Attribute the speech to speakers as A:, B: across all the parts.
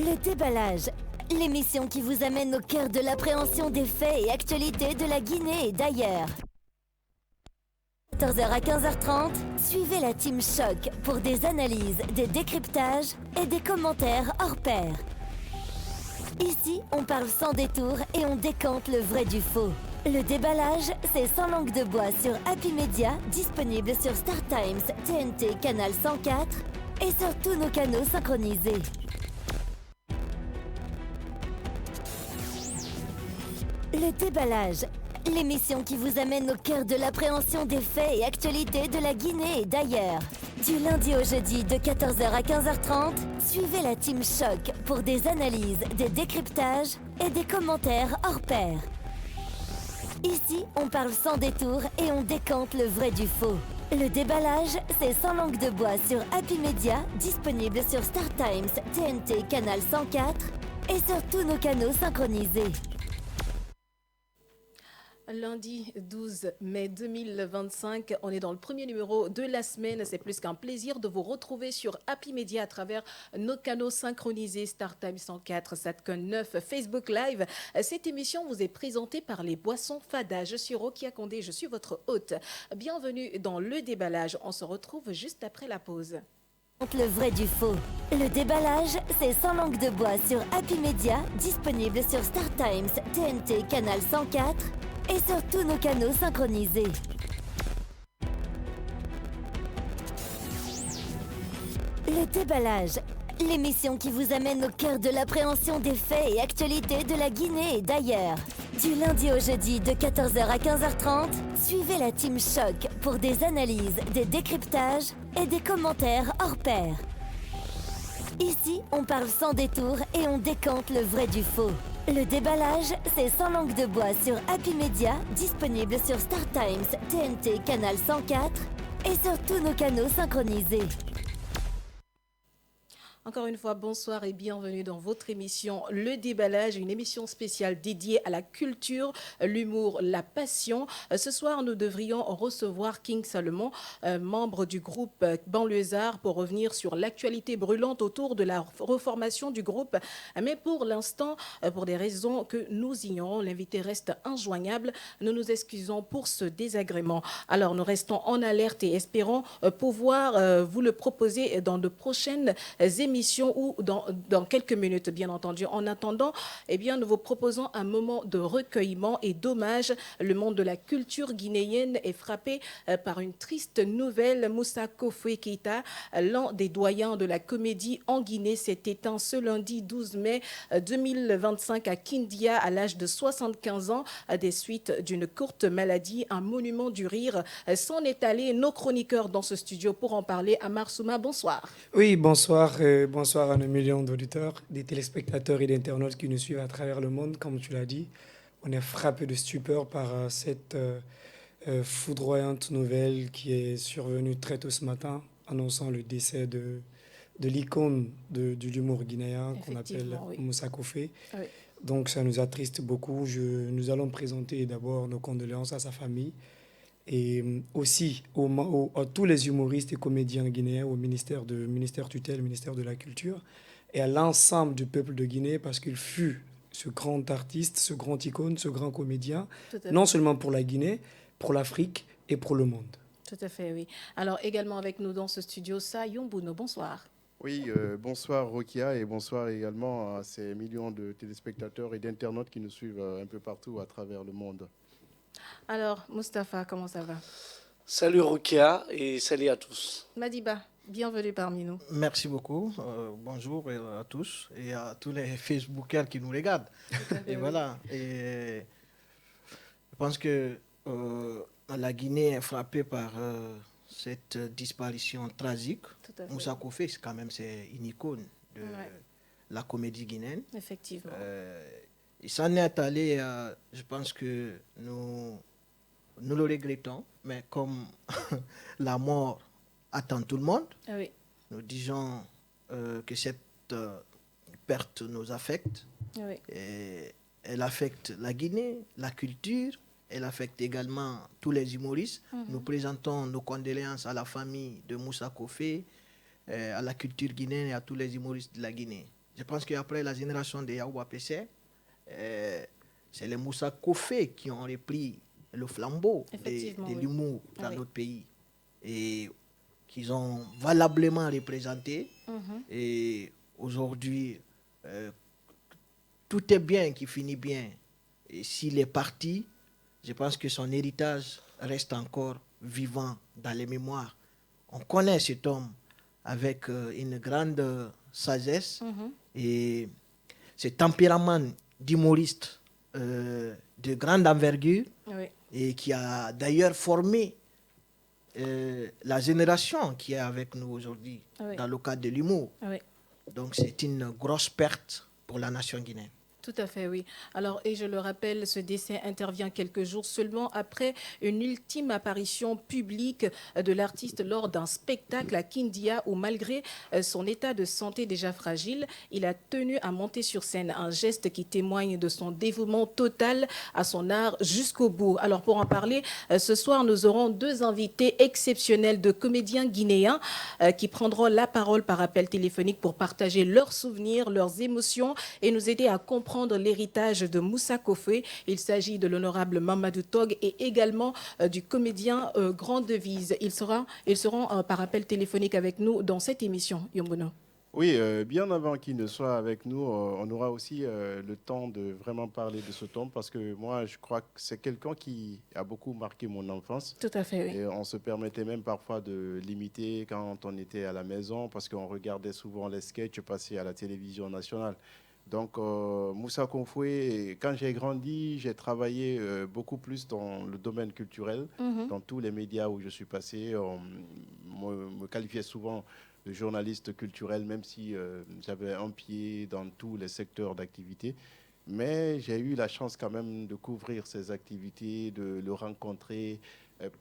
A: Le déballage, l'émission qui vous amène au cœur de l'appréhension des faits et actualités de la Guinée et d'ailleurs. 14h à 15h30, suivez la Team Choc pour des analyses, des décryptages et des commentaires hors pair. Ici, on parle sans détour et on décante le vrai du faux. Le déballage, c'est sans langue de bois sur Happy Media, disponible sur Star Times, TNT, Canal 104 et sur tous nos canaux synchronisés. Le déballage, l'émission qui vous amène au cœur de l'appréhension des faits et actualités de la Guinée et d'ailleurs. Du lundi au jeudi de 14h à 15h30, suivez la Team Choc pour des analyses, des décryptages et des commentaires hors pair. Ici, on parle sans détour et on décante le vrai du faux. Le déballage, c'est sans langue de bois sur Happy Media, disponible sur Star Times, TNT, Canal 104 et sur tous nos canaux synchronisés.
B: Lundi 12 mai 2025, on est dans le premier numéro de la semaine. C'est plus qu'un plaisir de vous retrouver sur Happy Media à travers nos canaux synchronisés Star Time 104, Satcon 9, Facebook Live. Cette émission vous est présentée par les Boissons Fada. Je suis Rokia Condé, je suis votre hôte. Bienvenue dans le déballage. On se retrouve juste après la pause.
A: Le vrai du faux. Le déballage, c'est sans langue de bois sur Happy Media, disponible sur Star Times, TNT, Canal 104 et sur tous nos canaux synchronisés. Le déballage, l'émission qui vous amène au cœur de l'appréhension des faits et actualités de la Guinée et d'ailleurs. Du lundi au jeudi de 14h à 15h30, suivez la Team Choc pour des analyses, des décryptages et des commentaires hors pair. Ici, on parle sans détour et on décante le vrai du faux. Le déballage, c'est sans langue de bois sur Happy Media, disponible sur Star Times, TNT, Canal 104 et sur tous nos canaux synchronisés.
B: Encore une fois, bonsoir et bienvenue dans votre émission Le Déballage, une émission spéciale dédiée à la culture, l'humour, la passion. Ce soir, nous devrions recevoir King Salomon, membre du groupe Banlieusards, pour revenir sur l'actualité brûlante autour de la reformation du groupe. Mais pour l'instant, pour des raisons que nous ignorons, l'invité reste injoignable. Nous nous excusons pour ce désagrément. Alors, nous restons en alerte et espérons pouvoir vous le proposer dans de prochaines émissions ou dans quelques minutes, bien entendu. En attendant, eh bien, nous vous proposons un moment de recueillement et d'hommage. Le monde de la culture guinéenne est frappé par une triste nouvelle. Moussa Kofoué Keïta, l'un des doyens de la comédie en Guinée, s'est éteint ce lundi 12 mai 2025 à Kindia à l'âge de 75 ans des suites d'une courte maladie. Un monument du rire s'en est allé. Nos chroniqueurs dans ce studio pour en parler. Amar Souma, bonsoir.
C: Oui, bonsoir. Bonsoir à nos millions d'auditeurs, des téléspectateurs et d'internautes qui nous suivent à travers le monde. Comme tu l'as dit, on est frappé de stupeur par cette foudroyante nouvelle qui est survenue très tôt ce matin, annonçant le décès de l'icône de l'humour guinéen qu'on appelle
B: oui.
C: Moussa Kofé.
B: Oui.
C: Donc ça nous attriste beaucoup. Nous allons présenter d'abord nos condoléances à sa famille et aussi à tous les humoristes et comédiens guinéens, au ministère tutelle, ministère de la Culture, et à l'ensemble du peuple de Guinée, parce qu'il fut ce grand artiste, ce grand icône, ce grand comédien, non seulement pour la Guinée, pour l'Afrique et pour le monde.
B: Tout à fait, oui. Alors également avec nous dans ce studio, Sa Yombouno, bonsoir.
D: Oui, bonsoir Rokia et bonsoir également à ces millions de téléspectateurs et d'internautes qui nous suivent un peu partout à travers le monde.
B: Alors, Mustapha, comment ça va?
E: Salut Rokia et salut à tous.
B: Madiba, bienvenue parmi nous.
F: Merci beaucoup. Bonjour à tous et à tous les Facebookers qui nous regardent. Et voilà. Et je pense que la Guinée est frappée par cette disparition tragique. Moussa Kofé, c'est une icône de la comédie guinéenne.
B: Effectivement.
F: Il s'en est allé, je pense que nous le regrettons, mais comme la mort attend tout le monde,
B: oui.
F: Nous disons que cette perte nous affecte.
B: Oui.
F: Et elle affecte la Guinée, la culture, elle affecte également tous les humoristes. Nous présentons nos condoléances à la famille de Moussa Kofé, à la culture guinéenne et à tous les humoristes de la Guinée. Je pense qu'après la génération des Yaouba PC, c'est les Moussa Kofé qui ont repris le flambeau de l'humour dans notre pays et qu'ils ont valablement représenté. Et aujourd'hui, tout est bien qui finit bien. Et s'il est parti, je pense que son héritage reste encore vivant dans les mémoires. On connaît cet homme avec une grande sagesse et ce tempérament d'humoriste de grande envergure et qui a d'ailleurs formé la génération qui est avec nous aujourd'hui dans le cadre de l'humour. Donc c'est une grosse perte pour la nation guinéenne.
B: Tout à fait, oui. Alors, et je le rappelle, ce décès intervient quelques jours seulement après une ultime apparition publique de l'artiste lors d'un spectacle à Kindia où, malgré son état de santé déjà fragile, il a tenu à monter sur scène, un geste qui témoigne de son dévouement total à son art jusqu'au bout. Alors, pour en parler, ce soir, nous aurons deux invités exceptionnels de comédiens guinéens qui prendront la parole par appel téléphonique pour partager leurs souvenirs, leurs émotions et nous aider à comprendre l'héritage de Moussa Kofé. Il s'agit de l'honorable Mamadou Tog et également du comédien Grand Devise. Ils seront par appel téléphonique avec nous dans cette émission, Yombono.
D: Oui, bien avant qu'il ne soit avec nous, on aura aussi le temps de vraiment parler de ce tome parce que moi, je crois que c'est quelqu'un qui a beaucoup marqué mon enfance.
B: Tout à fait, oui.
D: Et on se permettait même parfois de l'imiter quand on était à la maison parce qu'on regardait souvent les sketchs passés à la télévision nationale. Donc, Moussa Kofé, quand j'ai grandi, j'ai travaillé beaucoup plus dans le domaine culturel, dans tous les médias où je suis passé. On me qualifiait souvent de journaliste culturel, même si j'avais un pied dans tous les secteurs d'activité. Mais j'ai eu la chance quand même de couvrir ses activités, de le rencontrer,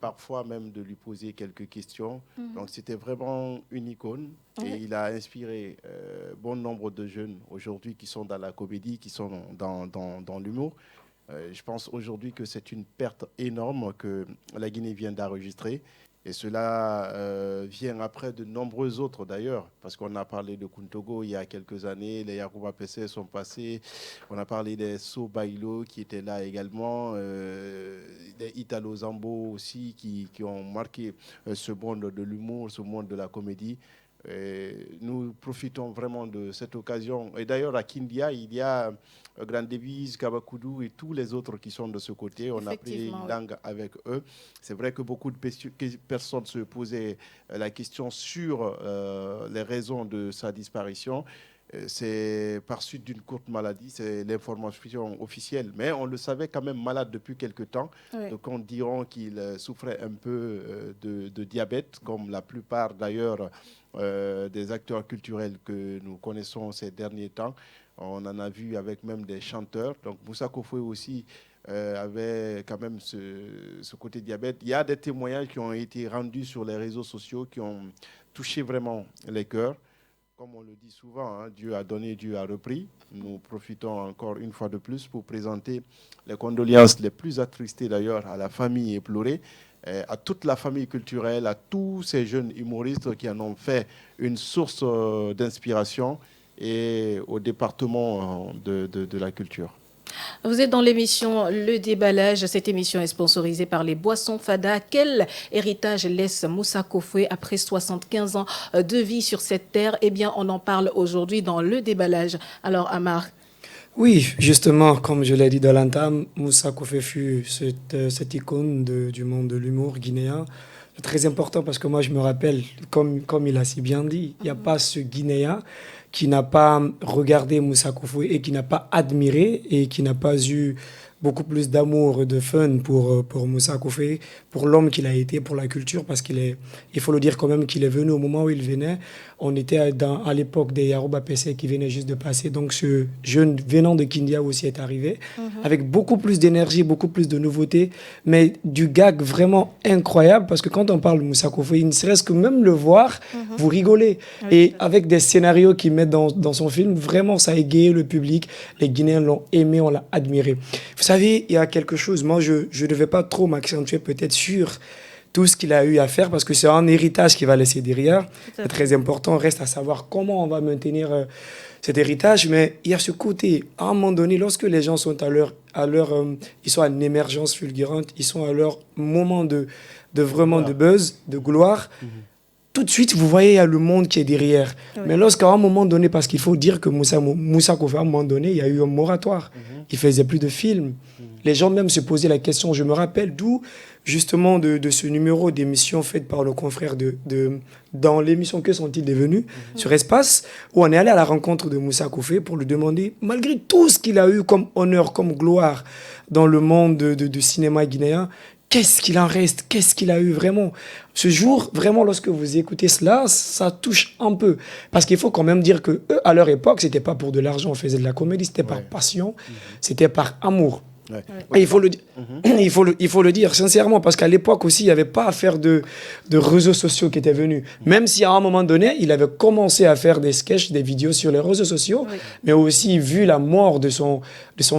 D: parfois même de lui poser quelques questions. Donc c'était vraiment une icône et il a inspiré bon nombre de jeunes aujourd'hui qui sont dans la comédie, qui sont dans l'humour. Je pense aujourd'hui que c'est une perte énorme que la Guinée vient d'enregistrer. Et cela vient après de nombreux autres d'ailleurs, parce qu'on a parlé de Kuntogo il y a quelques années, les Yakuba PC sont passés, on a parlé des So Bailo qui étaient là également, des Italo Zambo aussi qui ont marqué ce monde de l'humour, ce monde de la comédie. Et nous profitons vraiment de cette occasion. Et d'ailleurs, à Kindia, il y a Grand Devise, Kabakoudou et tous les autres qui sont de ce côté. On a pris une langue avec eux. C'est vrai que beaucoup de personnes se posaient la question sur les raisons de sa disparition. C'est par suite d'une courte maladie, c'est l'information officielle. Mais on le savait quand même malade depuis quelque temps. Donc on dira qu'il souffrait un peu de diabète, comme la plupart d'ailleurs des acteurs culturels que nous connaissons ces derniers temps. On en a vu avec même des chanteurs. Donc Moussa Kofé aussi avait quand même ce côté diabète. Il y a des témoignages qui ont été rendus sur les réseaux sociaux qui ont touché vraiment les cœurs. Comme on le dit souvent, hein, Dieu a donné, Dieu a repris. Nous profitons encore une fois de plus pour présenter les condoléances les plus attristées d'ailleurs à la famille éplorée, à toute la famille culturelle, à tous ces jeunes humoristes qui en ont fait une source d'inspiration et au département de la culture.
B: Vous êtes dans l'émission Le Déballage. Cette émission est sponsorisée par les Boissons Fada. Quel héritage laisse Moussa Kofé après 75 ans de vie sur cette terre? Eh bien, on en parle aujourd'hui dans Le Déballage. Alors, Amar.
C: Oui, justement, comme je l'ai dit dans l'entame, Moussa Kofé fut cette icône du monde de l'humour guinéen. Très important parce que moi, je me rappelle, comme il a si bien dit, il n'y a pas ce Guinéen qui n'a pas regardé Moussa Kofé et qui n'a pas admiré et qui n'a pas eu beaucoup plus d'amour et de fun pour Moussa Kofé, pour l'homme qu'il a été, pour la culture, parce il faut le dire quand même qu'il est venu au moment où il venait. On était à l'époque des Yarouba PC qui venaient juste de passer. Donc ce jeune venant de Kindia aussi est arrivé, avec beaucoup plus d'énergie, beaucoup plus de nouveautés, mais du gag vraiment incroyable, parce que quand on parle de Moussa Kofé, il ne serait-ce que même le voir, vous rigolez. Et avec des scénarios qu'il met dans son film, vraiment ça a égayé le public. Les Guinéens l'ont aimé, on l'a admiré. Vous savez, il y a quelque chose, moi je ne vais pas trop m'accentuer peut-être sur tout ce qu'il a eu à faire, parce que c'est un héritage qu'il va laisser derrière. C'est très important. Reste à savoir comment on va maintenir cet héritage. Mais il y a ce côté, à un moment donné, lorsque les gens sont ils sont à une émergence fulgurante, ils sont à leur moment de vraiment de buzz, de gloire. Tout de suite, vous voyez, il y a le monde qui est derrière. Oui. Mais lorsqu'à un moment donné, parce qu'il faut dire que Moussa Kofi, à un moment donné, il y a eu un moratoire. Il faisait plus de films. Les gens même se posaient la question. Je me rappelle d'où, justement, de ce numéro d'émission faite par le confrère dans l'émission Que sont-ils devenus sur Espace, où on est allé à la rencontre de Moussa Kofi pour lui demander, malgré tout ce qu'il a eu comme honneur, comme gloire dans le monde du cinéma guinéen, qu'est-ce qu'il en reste? Qu'est-ce qu'il a eu vraiment? Ce jour, vraiment, lorsque vous écoutez cela, ça touche un peu. Parce qu'il faut quand même dire qu'eux, à leur époque, c'était pas pour de l'argent, on faisait de la comédie, c'était par passion, c'était par amour. Ouais. Et il faut le dire sincèrement, parce qu'à l'époque aussi, il n'y avait pas à faire de réseaux sociaux qui étaient venus. Même si à un moment donné, il avait commencé à faire des sketchs, des vidéos sur les réseaux sociaux, mais aussi vu la mort de son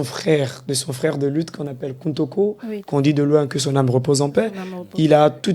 C: frère de lutte qu'on appelle Kuntoko, qu'on dit de loin que son âme repose en paix.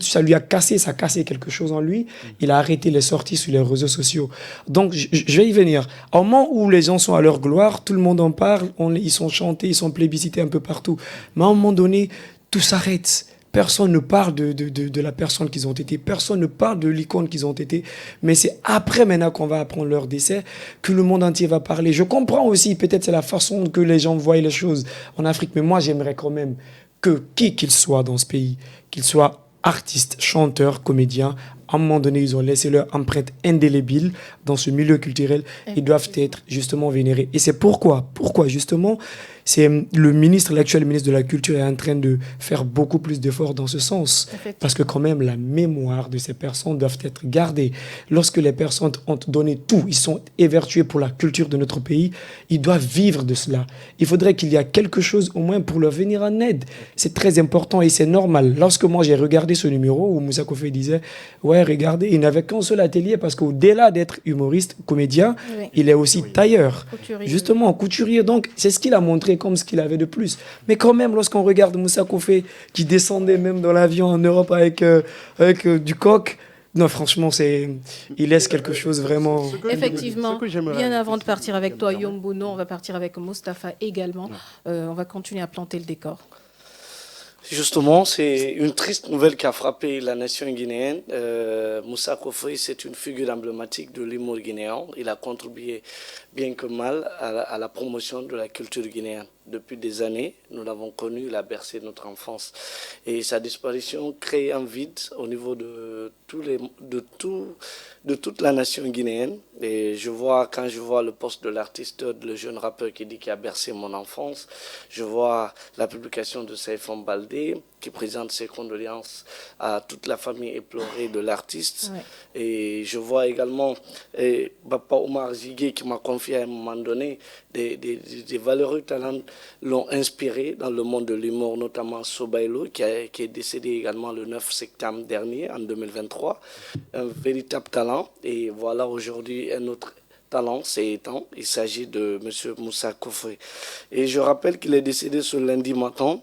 C: Ça lui a cassé quelque chose en lui. Il a arrêté les sorties sur les réseaux sociaux. Donc, je vais y venir. Au moment où les gens sont à leur gloire, tout le monde en parle, ils sont chantés, ils sont plébiscités un peu partout. Mais à un moment donné, tout s'arrête. Personne ne parle de la personne qu'ils ont été. Personne ne parle de l'icône qu'ils ont été. Mais c'est après maintenant qu'on va apprendre leur décès que le monde entier va parler. Je comprends aussi, peut-être c'est la façon que les gens voient les choses en Afrique. Mais moi, j'aimerais quand même que qui qu'il soit dans ce pays, qu'il soit artiste, chanteur, comédien, à un moment donné, ils ont laissé leur empreinte indélébile dans ce milieu culturel. Ils doivent être justement vénérés. Et c'est pourquoi justement, c'est l'actuel ministre de la Culture est en train de faire beaucoup plus d'efforts dans ce sens. Parce que quand même, la mémoire de ces personnes doit être gardée. Lorsque les personnes ont donné tout, ils sont évertués pour la culture de notre pays, ils doivent vivre de cela. Il faudrait qu'il y ait quelque chose au moins pour leur venir en aide. C'est très important et c'est normal. Lorsque moi, j'ai regardé ce numéro où Moussa Kofi disait « Ouais, regardez, il n'avait qu'un seul atelier parce qu'au-delà d'être humoriste, comédien, il est aussi tailleur. Couturier. Justement, couturier. Donc, c'est ce qu'il a montré comme ce qu'il avait de plus. Mais quand même, lorsqu'on regarde Moussa Kofi qui descendait même dans l'avion en Europe avec du coq, non, franchement, il laisse quelque chose vraiment...
B: Effectivement, bien avant de partir avec toi, Yombouno, on va partir avec Mustapha également. On va continuer à planter le décor.
E: Justement, c'est une triste nouvelle qui a frappé la nation guinéenne. Moussa Kofi, c'est une figure emblématique de l'humour guinéen. Il a contribué bien que mal à la promotion de la culture guinéenne. Depuis des années, nous l'avons connu, il a bercé notre enfance. Et sa disparition crée un vide au niveau de toute la nation guinéenne. Et quand je vois le poste de l'artiste, le jeune rappeur qui dit qu'il a bercé mon enfance, je vois la publication de Saïfon Baldé qui présente ses condoléances à toute la famille éplorée de l'artiste. Ouais. Et je vois également Bapa Omar Zigué qui m'a confié à un moment donné des valeureux talents l'ont inspiré dans le monde de l'humour, notamment Sobailo qui est décédé également le 9 septembre dernier, en 2023. Un véritable talent. Et voilà aujourd'hui un autre talent, il s'agit de M. Moussa Kofi. Et je rappelle qu'il est décédé ce lundi matin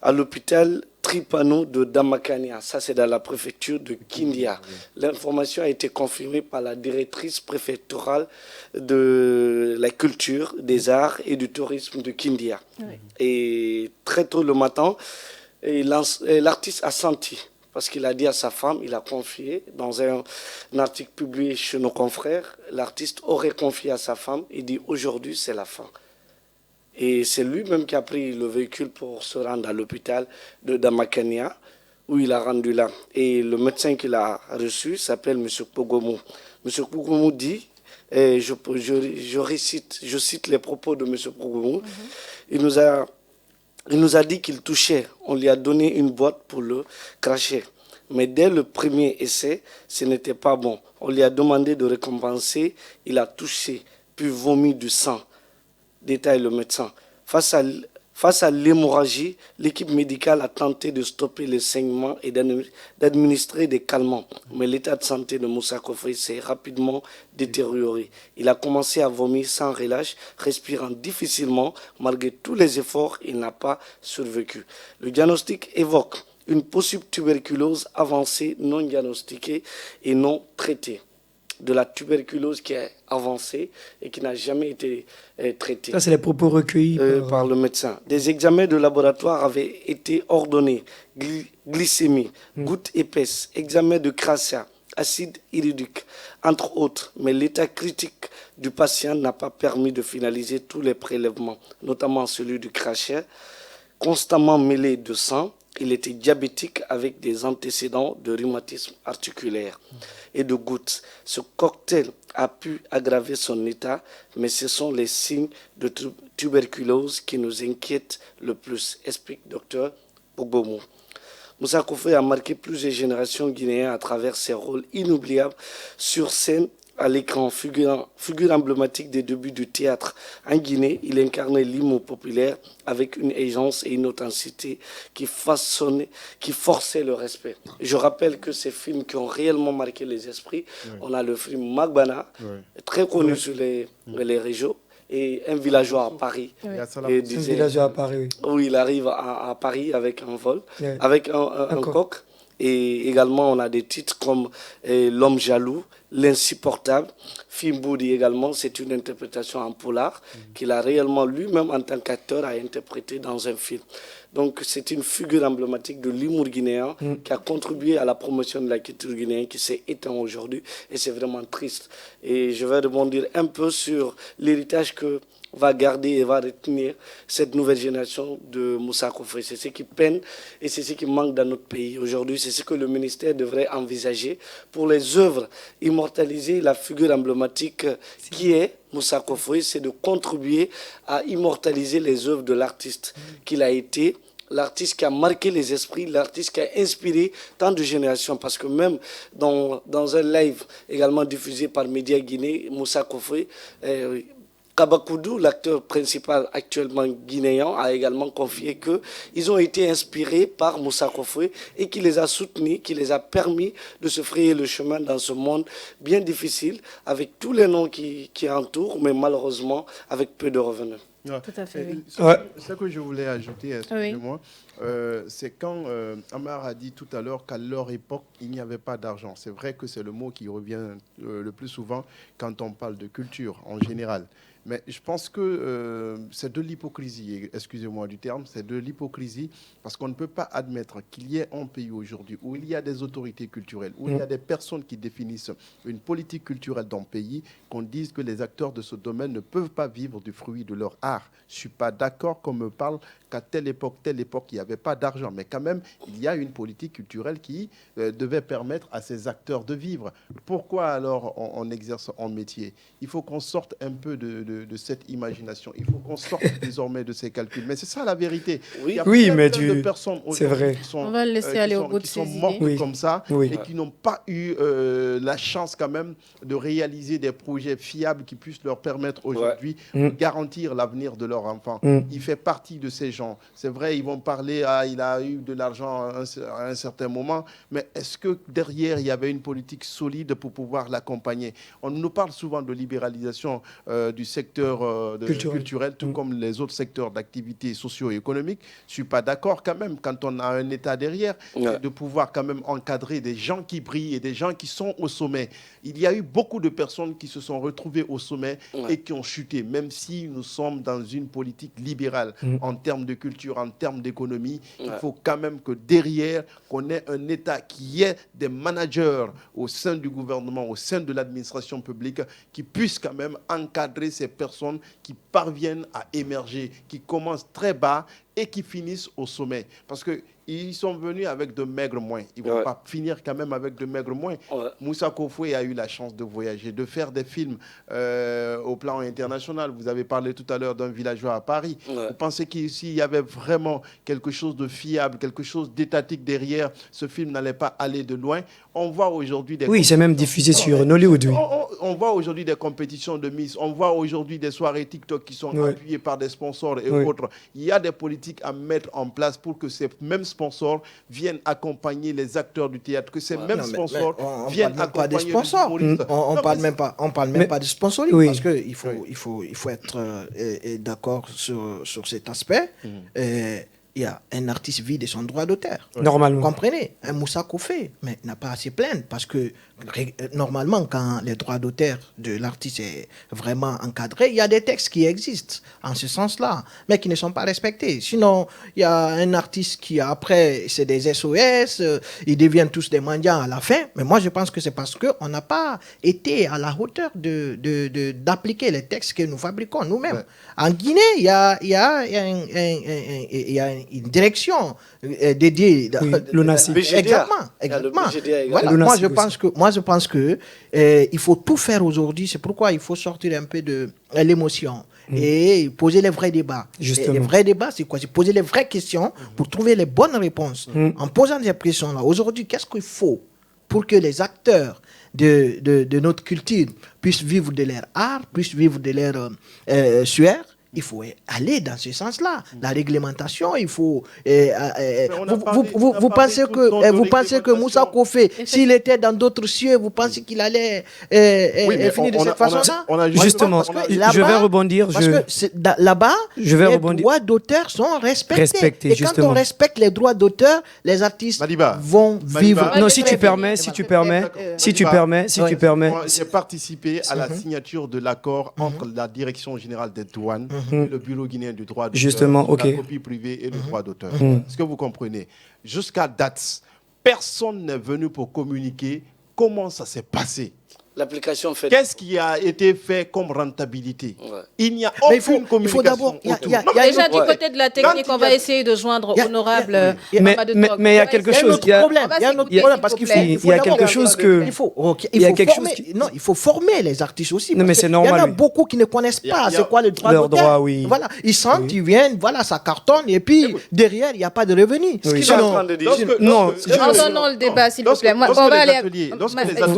E: à l'hôpital Tripano de Damakania. Ça, c'est dans la préfecture de Kindia. L'information a été confirmée par la directrice préfectorale de la culture, des arts et du tourisme de Kindia. Oui. Et très tôt le matin, l'artiste a senti, parce qu'il a dit à sa femme, il a confié, dans un article publié chez nos confrères, l'artiste aurait confié à sa femme, il dit aujourd'hui c'est la fin. Et c'est lui-même qui a pris le véhicule pour se rendre à l'hôpital de Damakania, où il a rendu là. Et le médecin qu'il a reçu s'appelle M. Pogomou. M. Pogomou dit, et je cite les propos de M. Pogomou, il nous a dit qu'il touchait. On lui a donné une boîte pour le cracher. Mais dès le premier essai, ce n'était pas bon. On lui a demandé de récompenser. Il a touché, puis vomi du sang. Détaille le médecin. Face à l'hémorragie, l'équipe médicale a tenté de stopper les saignements et d'administrer des calmants. Mais l'état de santé de Moussa Kofi s'est rapidement détérioré. Il a commencé à vomir sans relâche, respirant difficilement. Malgré tous les efforts, il n'a pas survécu. Le diagnostic évoque une possible tuberculose avancée non diagnostiquée et non traitée. De la tuberculose qui est avancée et qui n'a jamais été traitée.
C: Ça, c'est les propos recueillis
E: par le médecin. Des examens de laboratoire avaient été ordonnés. Glycémie, gouttes épaisses, examen de crachat, acide iridique, entre autres. Mais l'état critique du patient n'a pas permis de finaliser tous les prélèvements, notamment celui du crachat, constamment mêlé de sang. Il était diabétique avec des antécédents de rhumatisme articulaire et de gouttes. Ce cocktail a pu aggraver son état, mais ce sont les signes de tuberculose qui nous inquiètent le plus, explique Dr Ogbomu. Moussa Koffoé a marqué plusieurs générations guinéennes à travers ses rôles inoubliables sur scène, à l'écran, figure emblématique des débuts du théâtre. En Guinée, il incarnait l'humour populaire avec une aisance et une authenticité qui forçaient le respect. Je rappelle que ces films qui ont réellement marqué les esprits, on a le film Magbana, très connu sur les réseaux, et Un villageois à Paris.
C: Un villageois à Paris, oui.
E: Où il arrive à Paris avec un vol, avec un coq. Et également, on a des titres comme L'homme jaloux, L'insupportable. Fimboudi également, c'est une interprétation en polar qu'il a réellement lui-même en tant qu'acteur a interprété dans un film. Donc c'est une figure emblématique de l'humour guinéen qui a contribué à la promotion de la culture guinéenne qui s'est éteinte aujourd'hui et c'est vraiment triste. Et je vais rebondir un peu sur l'héritage que va garder et va retenir cette nouvelle génération de Moussa Koffoé. C'est ce qui peine et c'est ce qui manque dans notre pays aujourd'hui. C'est ce que le ministère devrait envisager pour les œuvres, immortaliser la figure emblématique qui est Moussa Koffoé, c'est de contribuer à immortaliser les œuvres de l'artiste qu'il a été, l'artiste qui a marqué les esprits, l'artiste qui a inspiré tant de générations. Parce que même dans un live également diffusé par Média Guinée, Moussa Koffoé, Kabakoudou, l'acteur principal actuellement guinéen, a également confié qu'ils ont été inspirés par Moussa Koffoé et qui les a soutenus, qui les a permis de se frayer le chemin dans ce monde bien difficile, avec tous les noms qui entourent, mais malheureusement avec peu de revenus.
B: Tout à fait, oui.
D: Ce que je voulais ajouter, excusez-moi, c'est quand Amar a dit tout à l'heure qu'à leur époque, il n'y avait pas d'argent. C'est vrai que c'est le mot qui revient le plus souvent quand on parle de culture en général. Mais je pense que c'est de l'hypocrisie, excusez-moi du terme, c'est de l'hypocrisie parce qu'on ne peut pas admettre qu'il y ait un pays aujourd'hui où il y a des autorités culturelles, où il y a des personnes qui définissent une politique culturelle dans le pays, qu'on dise que les acteurs de ce domaine ne peuvent pas vivre du fruit de leur art. Je ne suis pas d'accord qu'on me parle qu'à telle époque, il n'y avait pas d'argent. Mais quand même, il y a une politique culturelle qui devait permettre à ces acteurs de vivre. Pourquoi alors on exerce un métier? Il faut qu'on sorte un peu de cette imagination. Il faut qu'on sorte désormais de ces calculs. Mais c'est ça la vérité.
E: Oui,
C: mais
D: de personnes
C: c'est vrai.
D: Qui sont,
B: on va le laisser aller au bout de
D: qui sont
B: ses
D: mortes
B: idées.
D: comme ça et qui n'ont pas eu la chance quand même de réaliser des projets fiables qui puissent leur permettre aujourd'hui de garantir l'avenir de leur enfant. Il fait partie de ces gens. C'est vrai, ils vont parler, il a eu de l'argent à un certain moment, mais est-ce que derrière, il y avait une politique solide pour pouvoir l'accompagner? On nous parle souvent de libéralisation du secteur culturel, tout comme les autres secteurs d'activité socio-économique. Je ne suis pas d'accord quand même, quand on a un État derrière, de pouvoir quand même encadrer des gens qui brillent et des gens qui sont au sommet. Il y a eu beaucoup de personnes qui se sont retrouvées au sommet et qui ont chuté, même si nous sommes dans une politique libérale en termes de culture, en termes d'économie. Il faut quand même que derrière, qu'on ait un État qui ait des managers au sein du gouvernement, au sein de l'administration publique, qui puissent quand même encadrer ces personnes qui parviennent à émerger, qui commencent très bas et qui finissent au sommet. Parce qu'ils sont venus avec de maigres moyens. Ils ne vont pas finir quand même avec de maigres moyens. Moussa Koffoé a eu la chance de voyager, de faire des films au plan international. Vous avez parlé tout à l'heure d'un villageois à Paris. Vous pensez qu'ici, il y avait vraiment quelque chose de fiable, quelque chose d'étatique derrière, ce film n'allait pas aller de loin. On voit aujourd'hui des...
C: Oui, c'est même diffusé sur Nollywood. Oui.
D: On voit aujourd'hui des compétitions de Miss. On voit aujourd'hui des soirées TikTok qui sont appuyées par des sponsors et autres. Il y a des politiques à mettre en place pour que ces mêmes sponsors viennent accompagner les acteurs du théâtre, que ces mêmes sponsors viennent accompagner
F: des sponsors. On parle même pas de sponsoring parce qu'il faut être d'accord sur cet aspect. il y a un artiste vit de son droit d'auteur.
C: Normalement.
F: Vous comprenez? Un Moussa Koufé, mais n'a pas à se plaindre parce que normalement, quand les droits d'auteur de l'artiste est vraiment encadré, il y a des textes qui existent en ce sens-là, mais qui ne sont pas respectés. Sinon, il y a un artiste qui après, c'est des SOS, ils deviennent tous des mendiants à la fin. Mais moi, je pense que c'est parce qu'on n'a pas été à la hauteur d'appliquer les textes que nous fabriquons nous-mêmes. Ouais. En Guinée, il y a une direction dédiée.
C: Oui, l'ONACID.
F: Exactement. Voilà, moi, je pense que il faut tout faire aujourd'hui. C'est pourquoi il faut sortir un peu de l'émotion et poser les vrais débats. Les vrais débats, c'est quoi? C'est poser les vraies questions pour trouver les bonnes réponses. En posant ces questions-là, aujourd'hui, qu'est-ce qu'il faut pour que les acteurs de notre culture puissent vivre de leur art, puissent vivre de leur sueur? Il faut aller dans ce sens-là. La réglementation, il faut... vous pensez que Moussa Koufé, s'il était dans d'autres cieux, vous pensez qu'il allait finir de cette façon-là?
C: Justement, je vais rebondir.
F: Parce que là-bas, les droits d'auteur sont respectés. Et quand on respecte les droits d'auteur, les artistes vont vivre...
C: Non, si tu permets.
D: J'ai participé à la signature de l'accord entre la Direction générale des douanes le bureau guinéen du droit d'auteur, la copie privée et le droit d'auteur. Est-ce que vous comprenez? Jusqu'à date, personne n'est venu pour communiquer comment ça s'est passé.
E: L'application fait...
D: Qu'est-ce qui a été fait comme rentabilité? Il n'y a aucune communication.
F: Il faut d'abord...
B: Déjà, du côté de la technique, on va essayer de joindre honorable...
C: Mais il y a quelque chose...
F: Il y a un autre problème, parce qu'il
C: y a quelque chose que...
F: Il faut former les artistes aussi.
C: Non, mais c'est normal.
F: Il y en a beaucoup qui ne connaissent pas c'est quoi le droit d'auteur. Voilà, ils sentent, ils viennent, voilà, ça cartonne, et puis derrière, il n'y a pas de revenus.
B: Non, abandonnons le débat, s'il vous plaît. On va aller...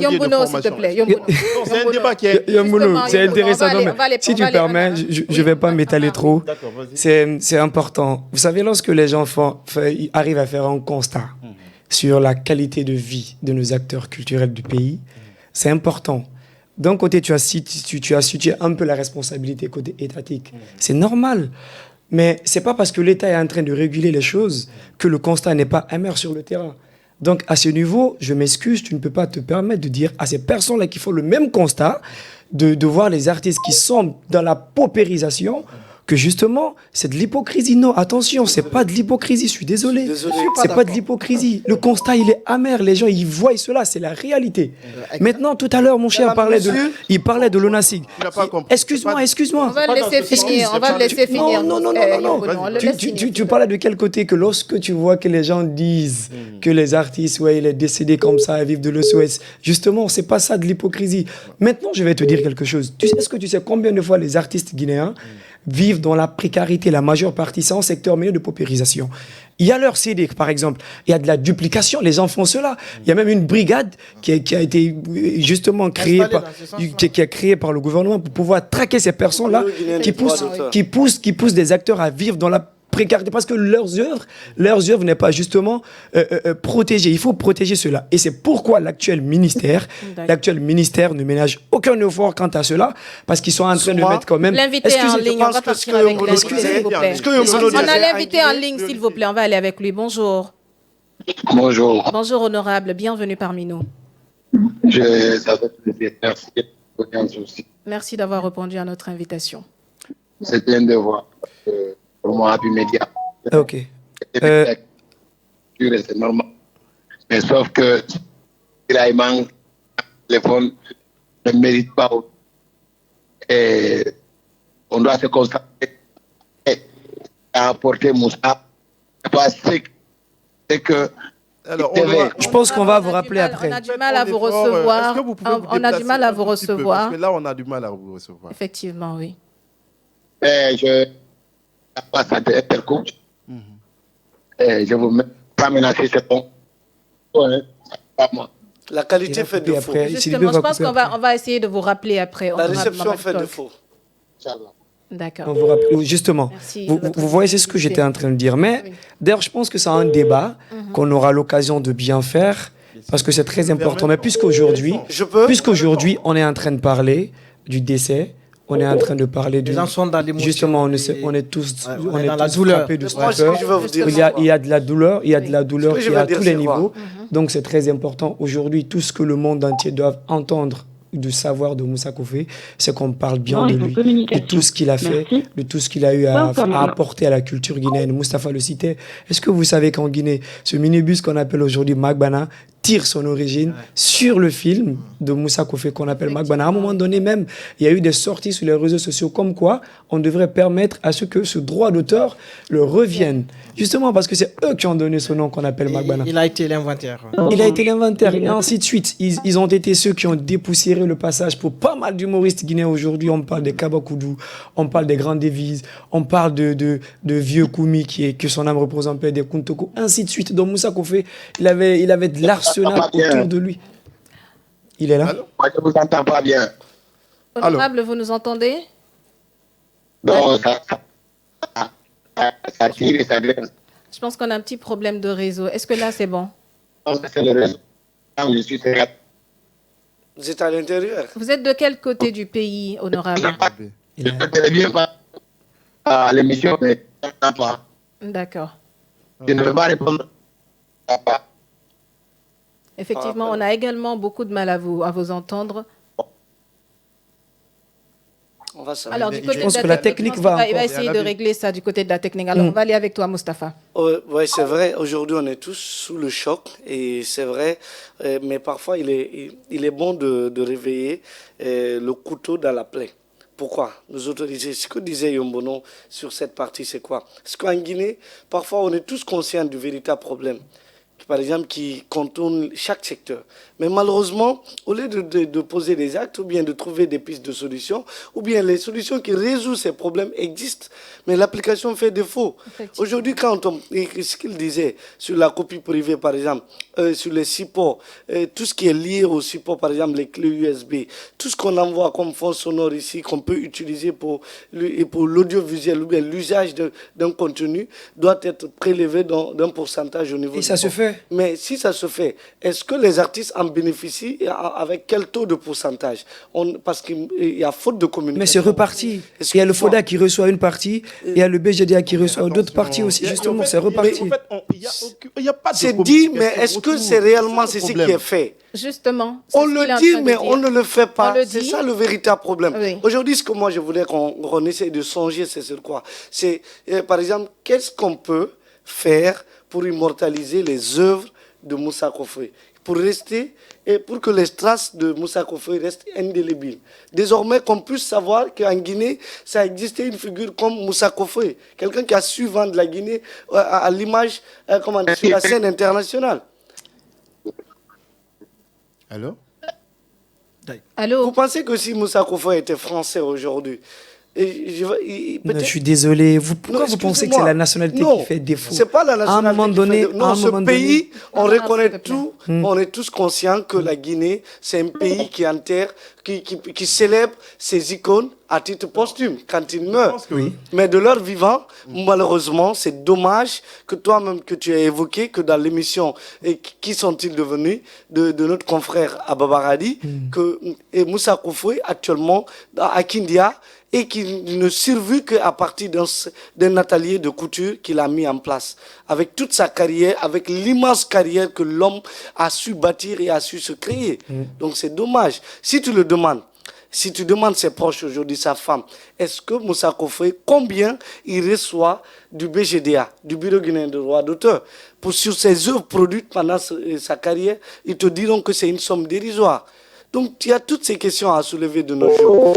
B: Yombuno, s'il te plaît.
D: C'est un débat qui est...
C: C'est intéressant. Si tu permets, je ne vais pas m'étaler trop. C'est important. Vous savez, lorsque les gens arrivent à faire un constat sur la qualité de vie de nos acteurs culturels du pays, c'est important. D'un côté, tu as situé un peu la responsabilité côté étatique. C'est normal. Mais ce n'est pas parce que l'État est en train de réguler les choses que le constat n'est pas amer sur le terrain. Donc, à ce niveau, je m'excuse, tu ne peux pas te permettre de dire à ces personnes-là qui font le même constat, de voir les artistes qui sont dans la paupérisation, que justement, c'est de l'hypocrisie. Non, attention, c'est pas de l'hypocrisie, je suis désolé. C'est pas de l'hypocrisie. Le constat, il est amer. Les gens, ils voient cela, c'est la réalité. Maintenant, tout à l'heure, mon cher parlait de l'ONACID. Excuse-moi.
B: On va le laisser finir.
C: Non. Tu parlais de quel côté? Que lorsque tu vois que les gens disent que les artistes, il est décédé comme ça, ils vivent de l'SOS. Justement, c'est pas ça de l'hypocrisie. Maintenant, je vais te dire quelque chose. Est-ce que tu sais combien de fois les artistes guinéens vivent dans la précarité, la majeure partie, c'est en secteur milieu de paupérisation. Il y a leur CD, par exemple, il y a de la duplication, les gens font cela. Il y a même une brigade qui a été justement créée par le gouvernement pour pouvoir traquer ces personnes-là qui poussent des acteurs à vivre dans la précarité, parce que leurs œuvres n'est pas justement protégées. Il faut protéger cela. Et c'est pourquoi l'actuel ministère ne ménage aucun effort quant à cela, parce qu'ils sont en train de mettre quand même...
B: L'invité en ligne, on va partir avec l'invité, s'il vous plaît. On a l'invité en ligne, s'il vous plaît. On va aller avec lui. Bonjour.
G: Bonjour.
B: Bonjour, honorable. Bienvenue parmi nous.
G: Merci.
B: Merci d'avoir répondu à notre invitation.
G: C'est un devoir. Pour moi, Happy Media.
C: Ok.
G: C'est normal. Mais sauf que le téléphone ne mérite pas. Et on doit se constater à apporter Moussa. C'est que.
D: Alors,
C: je pense qu'on va vous rappeler après.
B: On a du mal à vous recevoir. On a du mal à vous recevoir.
D: Parce que là, on a du mal à vous recevoir.
B: Effectivement, oui.
G: Je passe à Intercoach. Je vous mets pas menacer, c'est bon. Pas moi.
E: La qualité fait défaut.
B: Justement, je pense qu'on va essayer de vous rappeler après.
E: La réception fait défaut.
B: D'accord.
C: On vous rappelle, justement, vous voyez, c'est ce que j'étais en train de dire. Mais d'ailleurs, je pense que c'est un débat qu'on aura l'occasion de bien faire, parce que c'est très important. Mais puisqu'aujourd'hui, on est en train de parler du décès on est en train de parler
F: Les gens sont dans l'émotion.
C: Justement, on est tous frappés de stupeur. Il y a de la douleur, il y a de la douleur qui est à tous les niveaux. Donc c'est très important. Aujourd'hui, tout ce que le monde entier doit entendre du savoir de Moussa Koffé, c'est qu'on parle bien de lui, de tout ce qu'il a fait, de tout ce qu'il a eu à apporter à la culture guinéenne. Moustapha le citait. Est-ce que vous savez qu'en Guinée, ce minibus qu'on appelle aujourd'hui Magbana tire son origine sur le film de Moussa Koffé qu'on appelle Magbana. À un moment donné même, il y a eu des sorties sur les réseaux sociaux comme quoi on devrait permettre à ce que ce droit d'auteur le revienne. Justement parce que c'est eux qui ont donné ce nom qu'on appelle Magbana.
F: Il a été l'inventaire.
C: Il a été l'inventaire et ainsi de suite. Ils ont été ceux qui ont dépoussiéré le passage pour pas mal d'humoristes guinéens aujourd'hui. On parle des Kabakoudou, on parle des grandes devises, on parle de vieux Koumi que son âme repose en paix, des Kuntoko, ainsi de suite. Donc Moussa Koffé, il avait de l'arsenal autour de lui. Il est là?
G: Moi, je ne vous entends pas bien.
B: Honorable, vous nous entendez?
G: Donc, ça tire et ça vient.
B: Je pense qu'on a un petit problème de réseau. Est-ce que là, c'est bon?
G: C'est le réseau. Je suis très...
E: Vous êtes à l'intérieur?
B: Vous êtes de quel côté du pays, honorable?
G: Je ne connais bien pas à l'émission, mais je n'entends pas.
B: D'accord.
G: Je ne peux pas répondre.
B: Effectivement, on a également beaucoup de mal à vous entendre.
E: On va savoir.
B: Alors, du côté
C: je pense
B: de
C: que la technique va
B: il va essayer de régler ça du côté de la technique. Alors, on va aller avec toi, Mustapha.
E: Oui, c'est vrai. Aujourd'hui, on est tous sous le choc. Et c'est vrai. Mais parfois, il est bon de réveiller le couteau dans la plaie. Pourquoi nous autoriser? Ce que disait Yombono sur cette partie, c'est quoi? Parce qu'en Guinée, parfois, on est tous conscients du véritable problème. Par exemple, qui contourne chaque secteur. Mais malheureusement, au lieu de poser des actes, ou bien de trouver des pistes de solutions, ou bien les solutions qui résolvent ces problèmes existent, mais l'application fait défaut. Aujourd'hui, quand ce qu'il disait sur la copie privée, par exemple, sur les supports, tout ce qui est lié au support, par exemple, les clés USB, tout ce qu'on envoie comme fond sonore ici, qu'on peut utiliser pour l'audiovisuel, ou bien l'usage d'un contenu, doit être prélevé d'un pourcentage au niveau
C: Et ça se fait.
E: Mais si ça se fait, est-ce que les artistes en bénéficient avec quel taux de pourcentage? Parce qu'il y a faute de communication.
C: Mais c'est reparti. Il y a le FODA qui reçoit une partie, et il y a le BGDA qui reçoit d'autres parties aussi. Justement, c'est reparti.
D: Il n'y a pas de
E: c'est dit, mais est-ce que c'est réellement ce qui est fait?
B: Justement.
E: On le dit, mais on ne le fait pas. C'est
B: dit.
E: ça le véritable problème.
B: Oui.
E: Aujourd'hui, ce que moi je voulais qu'on essaie de songer, c'est sur quoi? C'est, par exemple, qu'est-ce qu'on peut faire pour immortaliser les œuvres de Moussa Koffé, pour rester et pour que les traces de Moussa Koffé restent indélébiles. Désormais, qu'on puisse savoir qu'en Guinée, ça existait une figure comme Moussa Koffé, quelqu'un qui a su vendre la Guinée à l'image sur la scène internationale.
D: Allô?
B: Allô?
E: Vous pensez que si Moussa Koffé était français aujourd'hui,
C: Je suis désolé. Pourquoi vous pensez que c'est la nationalité qui fait défaut?
E: C'est pas la nationalité.
C: À un moment donné,
E: qui fait défaut. Non, ce pays, on reconnaît tout.
C: Hmm.
E: On est tous conscients que la Guinée, c'est un pays qui enterre, qui célèbre ses icônes à titre posthume quand ils meurent.
C: Oui.
E: Mais de leur vivant, malheureusement, c'est dommage que toi-même que tu as évoqué que dans l'émission, et qui sont-ils devenus de notre confrère Ababaradi, que Moussa Koffé actuellement à Kindia, et qui ne survit qu'à partir d'un atelier de couture qu'il a mis en place. Avec toute sa carrière, avec l'immense carrière que l'homme a su bâtir et a su se créer. Donc c'est dommage. Si tu le demandes, si tu demandes ses proches aujourd'hui, sa femme, est-ce que Moussa Koffé, combien il reçoit du BGDA, du Bureau guinéen de droit d'auteur, sur ses œuvres produites pendant sa carrière, ils te diront que c'est une somme dérisoire. Donc il y a toutes ces questions à soulever de nos jours.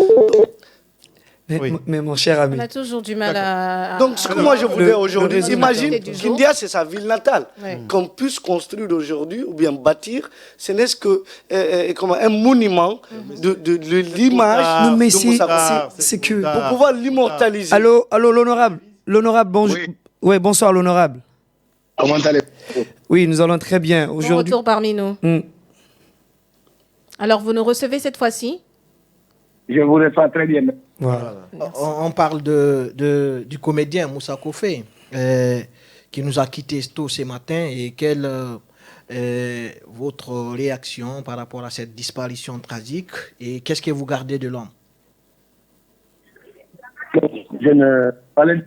C: Mais mon cher ami.
B: On a toujours du mal à...
E: Donc, ce que moi je voulais aujourd'hui, imagine,
B: du jour.
E: Kindia, c'est sa ville natale.
B: Ouais.
E: Qu'on puisse construire aujourd'hui, ou bien bâtir, ce n'est que un monument de l'image
C: Non, mais
E: de Moussa Koffé.
C: c'est que...
E: Pour pouvoir l'immortaliser.
C: Allô, l'honorable. L'honorable, bonjour. Oui, bonsoir, l'honorable.
G: Comment allez-vous?
C: Oui, nous allons très bien.
B: Bon
C: Aujourd'hui.
B: retour parmi nous. Alors, vous nous recevez cette fois-ci?
G: Je vous reçois très bien.
C: Voilà.
F: On parle du comédien Moussa Koffé qui nous a quittés tôt ce matin. Et quelle est votre réaction par rapport à cette disparition tragique? Et qu'est-ce que vous gardez de l'homme?
G: Je ne parlais de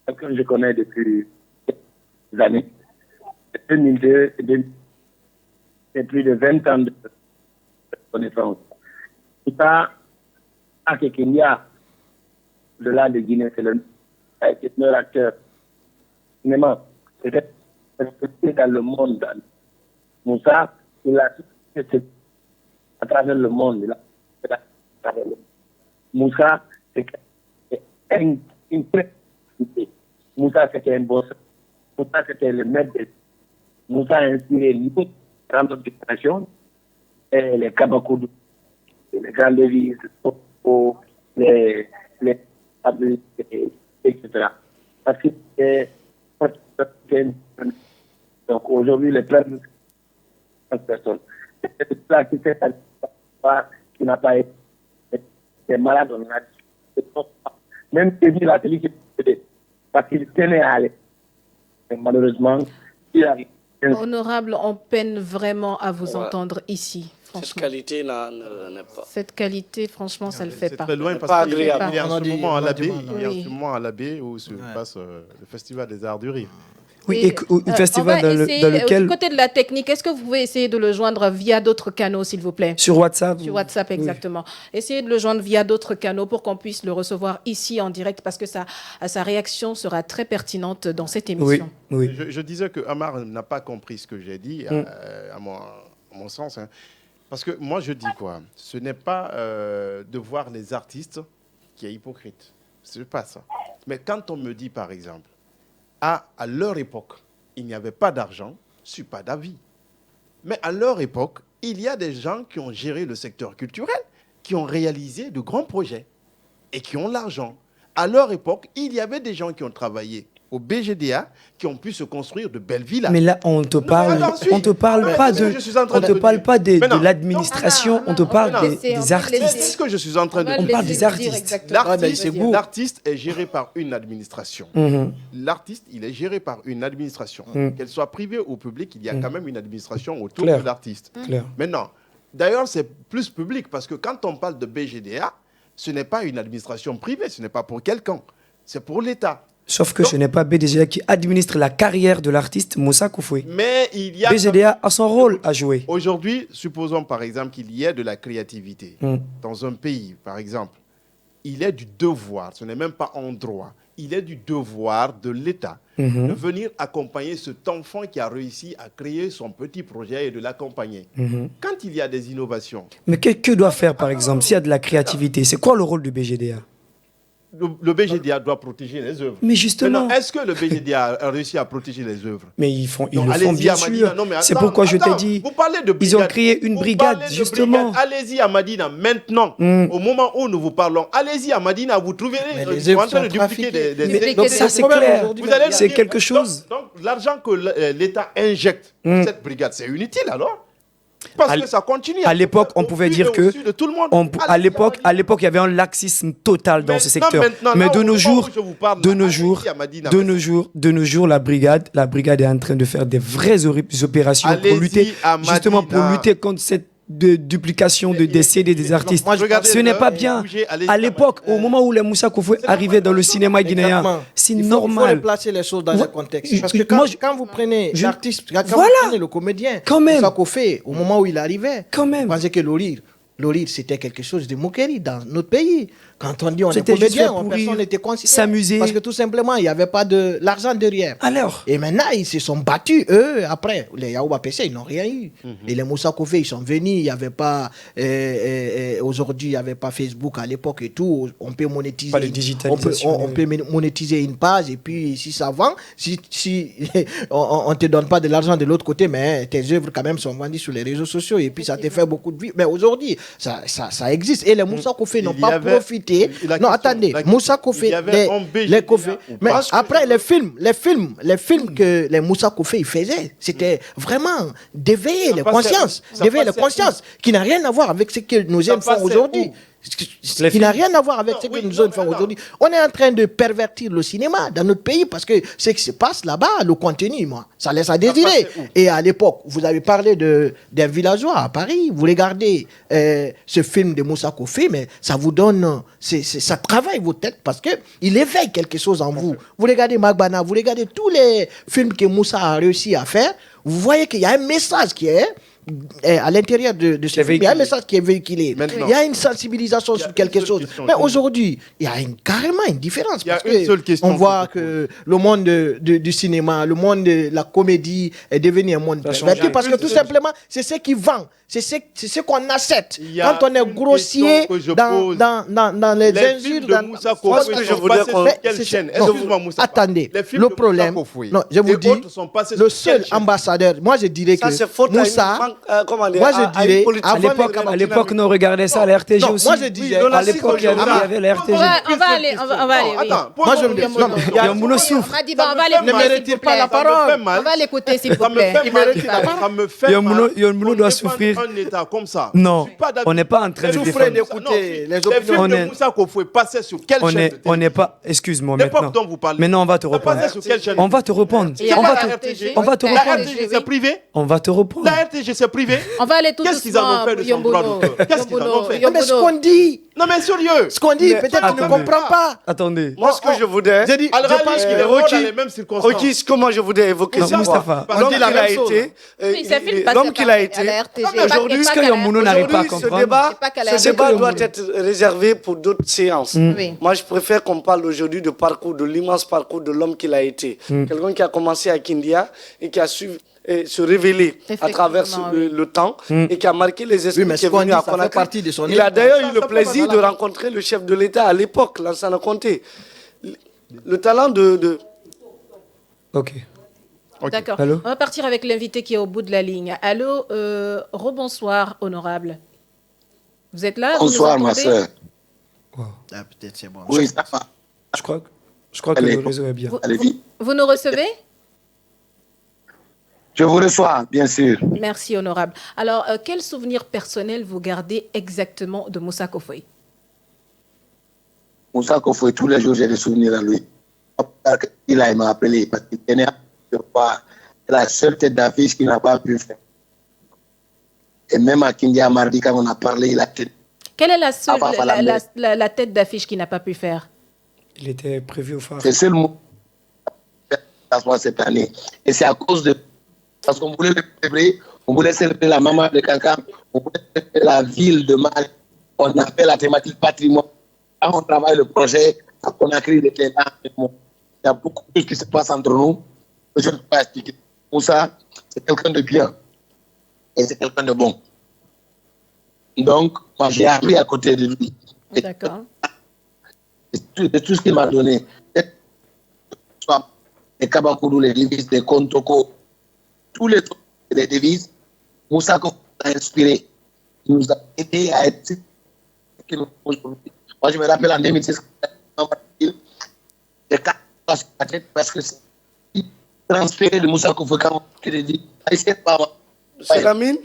G: quelqu'un que je connais depuis des années. 2002, c'est plus de 20 ans de connaissance. C'est pas à Kenya, de là de Guinée, c'est le meilleur acteur cinéma. C'est respecté dans le monde. Moussa, il a fait à travers le monde. Moussa, c'est une créativité. Moussa, c'était un boss. Moussa, c'était le maître de... Moussa a inspiré une grande occupation, et les Kabakoudou, les grandes devises, les etc. Parce que donc aujourd'hui, les plans de personnes. C'est ça qui fait qui n'a pas été malade, on a même si la télé parce qu'il tenait à aller. Malheureusement, il arrive.
B: Honorable, on peine vraiment à vous entendre ici.
E: Cette qualité n'est pas.
B: Cette qualité, franchement, ça ne le fait pas.
D: C'est très loin parce
E: Pas
D: qu'il est
E: agréable.
D: en ce moment à la baie. Il est en
B: Oui.
D: ce moment à la baie où se passe le Festival des Arts du Rire.
C: Oui,
B: Et,
C: un festival
B: on va
C: dans
B: essayer,
C: lequel...
B: Du côté de la technique, est-ce que vous pouvez essayer de le joindre via d'autres canaux, s'il vous plaît?
C: Sur WhatsApp.
B: Sur WhatsApp, exactement. Essayez de le joindre via d'autres canaux pour qu'on puisse le recevoir ici en direct parce que sa réaction sera très pertinente dans cette
C: Oui,
B: émission.
C: oui.
D: Je disais que Amar n'a pas compris ce que j'ai dit, à mon sens. Hein. Parce que moi, je dis quoi? Ce n'est pas de voir les artistes qui est hypocrite. Ce n'est pas ça. Mais quand on me dit, par exemple, à leur époque, il n'y avait pas d'argent, je ne suis pas d'avis. Mais à leur époque, il y a des gens qui ont géré le secteur culturel, qui ont réalisé de grands projets et qui ont l'argent. À leur époque, il y avait des gens qui ont travaillé au BGDA, qui ont pu se construire de belles villas.
C: Mais là, on te parle pas de l'administration, on te parle des artistes.
D: C'est ce que je suis en train de
C: On
D: dire.
C: parle des artistes.
D: L'artiste est géré par une administration. L'artiste, il est géré par une administration. Qu'elle soit privée ou publique, il y a quand même une administration autour de l'artiste. Maintenant, d'ailleurs, c'est plus public parce que quand on parle de BGDA, ce n'est pas une administration privée, ce n'est pas pour quelqu'un, c'est pour l'État.
C: Sauf que ce n'est pas BGDA qui administre la carrière de l'artiste Moussa Koufoué.
D: Mais il y a...
C: BGDA a son rôle à jouer.
D: Aujourd'hui, supposons par exemple qu'il y ait de la créativité dans un pays, par exemple. Il est du devoir, ce n'est même pas un droit, il est du devoir de l'État de venir accompagner cet enfant qui a réussi à créer son petit projet et de l'accompagner. Quand il y a des innovations...
C: Mais que doit faire, par exemple, s'il y a de la créativité? C'est quoi le rôle du BGDA?
D: Le BGDA doit protéger les œuvres.
C: Mais justement...
D: Maintenant, est-ce que le BGDA a réussi à protéger les œuvres?
C: Mais ils le font bien sûr. C'est
D: attends,
C: pourquoi je t'ai dit,
D: vous parlez de brigade,
C: ils ont créé une brigade, justement.
D: Allez-y à Madina maintenant, au moment où nous vous parlons. Allez-y à Madina, vous trouverez
F: les œuvres
D: en train de
F: sont
D: dupliquer
F: trafiquées.
C: Mais ça, c'est clair. C'est quelque
D: donc,
C: chose.
D: Donc, l'argent que l'État injecte dans cette brigade, c'est inutile alors? Parce que ça continue.
C: À l'époque, on pouvait dire que... À l'époque, il y avait un laxisme total dans ce secteur. Mais de nos jours, la brigade est en train de faire des vraies opérations pour lutter, justement pour lutter contre cette duplication des CD des artistes. Ce n'est pas bien. À l'époque, au moment où les Moussa Koufoué arrivaient dans le cinéma guinéen, c'est normal.
F: Il faut placer les choses dans un contexte. Parce que quand vous prenez l'artiste, quand vous prenez le comédien, Moussa Koufoué, au moment où il arrivait, vous pensez que Lorir, c'était quelque chose de moquerie dans notre pays. Quand on dit on est comédien, personne n'était considéré.
C: S'amuser.
F: Parce que tout simplement, il n'y avait pas l'argent derrière.
C: Alors.
F: Et maintenant, ils se sont battus, eux, après. Les Yaouba PC, ils n'ont rien eu. Et les Moussa Koufé, ils sont venus. Il n'y avait pas... aujourd'hui, il n'y avait pas Facebook à l'époque et tout. On peut monétiser...
C: Pas de digitalisation.
F: On peut monétiser une page et puis si ça vend, si on ne te donne pas de l'argent de l'autre côté, mais tes œuvres quand même sont vendues sur les réseaux sociaux et puis ça te fait beaucoup de vie. Mais aujourd'hui, ça existe. Et les Moussa Koufé n'ont pas profité. Non, attendez, Moussa Koufé, les Koufé. Mais après, les films que les Moussa Koufé faisaient, c'était vraiment d'éveiller les consciences. D'éveiller les consciences, qui n'a rien à voir avec ce que nos jeunes font aujourd'hui. qui n'a rien à voir avec ce que nous faisons aujourd'hui. On est en train de pervertir le cinéma dans notre pays parce que ce qui se passe là-bas, le contenu, ça laisse à désirer. Et à l'époque, vous avez parlé d'un villageois à Paris, vous regardez ce film de Moussa Kofi, mais ça vous donne, ça travaille vos têtes parce qu'il éveille quelque chose en vous. Vous regardez Magbana, vous regardez tous les films que Moussa a réussi à faire, vous voyez qu'il y a un message qui est à l'intérieur de ce film, il y a un message qui est véhiculé. Maintenant, il y a une sensibilisation sur quelque chose. Mais aujourd'hui, il y a carrément une différence. Parce on voit que le monde du cinéma, le monde de la comédie est devenu un monde perverti parce que tout simplement, c'est ce qui vend. C'est ce qu'on achète. Quand on est grossier dans les injures, attendez, le problème, non, je vous dis, le seul ambassadeur, moi je dirais que Moussa, moi je dirais,
C: à l'époque, nous regardions ça à la RTG aussi.
F: Moi je disais,
C: à l'époque, il y avait la RTG.
B: On va aller.
F: Moi je me dis,
C: Yamouno souffre.
F: Ne me retire pas la parole.
B: On va l'écouter s'il vous plaît.
C: Yamouno doit souffrir.
D: Un État comme ça.
C: Non, on n'est pas en train de
F: souffrir
C: défendre.
F: d'écouter les
D: Les films
F: opinions.
D: de Moussa Kofoé passaient sur quelle chaîne de télé?
C: On n'est pas. Excuse-moi
D: L'époque
C: maintenant.
D: dont vous parlez.
C: Maintenant, on va te répondre.
D: Passait sur quelle chaîne?
C: On va te répondre. On va te
D: La
C: répondre.
D: RTG, c'est privé?
C: On va te répondre.
D: La RTG, c'est privé?
B: On va aller tout
D: Qu'est-ce qu'ils en ont fait de son droit d'auteur? Qu'est-ce qu'ils en ont fait?
F: Mais ce qu'on dit,
D: Non mais sérieux.
F: ce qu'on dit, peut-être tu ne comprends pas.
C: Attendez.
E: Moi, ce que je voudrais...
F: J'ai dit,
D: Al-Rali,
F: je pense
D: il est
F: que
D: mort dans les mêmes circonstances.
E: Requis, comment je voudrais évoquer
C: Non,
E: ça?
C: Moustapha,
F: on dit la même chose.
E: L'homme qu'il a été...
B: Aujourd'hui,
C: ce que Yamouno n'arrive pas à
E: Aujourd'hui,
C: comprendre.
E: ce débat doit être réservé pour d'autres séances.
B: Oui.
E: Moi, je préfère qu'on parle aujourd'hui de parcours, de l'immense parcours de l'homme qu'il a été. Quelqu'un qui a commencé à Kindia et qui a su se révéler à travers le temps et qui a marqué les esprits
F: mais
E: qui est
F: ce qu'on
E: venu
F: dit,
E: à
F: ça fait
E: Conakry.
F: partie de son
E: Il a
F: histoire.
E: d'ailleurs eu le plaisir de rencontrer le chef de l'État à l'époque, Lansana Conté. Le talent de...
C: Ok.
B: D'accord.
C: Allô?
B: On va partir avec l'invité qui est au bout de la ligne. Allô, rebonsoir, honorable. Vous êtes là?
G: Bonsoir,
B: vous nous
G: ma
B: entendez?
G: soeur.
F: Ah, peut-être c'est bon.
G: Oui, ça va.
C: Je crois que le réseau est bien.
G: Allez-y.
B: Vous nous recevez?
G: Je vous reçois, bien sûr.
B: Merci, honorable. Alors, quel souvenir personnel vous gardez exactement de Moussa Kofoé?
G: Moussa Kofoé, tous les jours, j'ai des souvenirs à lui. Il m'a appelé parce qu'il tenait à voir la seule tête d'affiche qu'il n'a pas pu faire. Et même à Kindia mardi, quand on a parlé, il a tenu.
B: Quelle est la tête d'affiche qu'il n'a pas pu faire?
C: Il était prévu au phare.
G: C'est le seul mot cette année. Et c'est à cause de... Parce qu'on voulait le célébrer, on voulait célébrer la maman de quelqu'un, on voulait célébrer la ville de Mali. On appelle la thématique patrimoine. Quand on travaille le projet, à Conakry, il était là. Il y a beaucoup de choses qui se passent entre nous. Je ne peux pas expliquer. Pour ça, c'est quelqu'un de bien. Et c'est quelqu'un de bon. Donc, moi, j'ai appris à côté de lui.
B: D'accord.
G: C'est tout ce qu'il m'a donné. Les Kabakourou, les devises, les Kontoko, tous les trucs, les devises, Moussa Kofoé a inspiré. Il nous a aidé à être... Moi, je me rappelle en 2006, j'ai 4 la tête parce que c'est transféré de Moussa Kofoé quand on dit,
E: Selamine,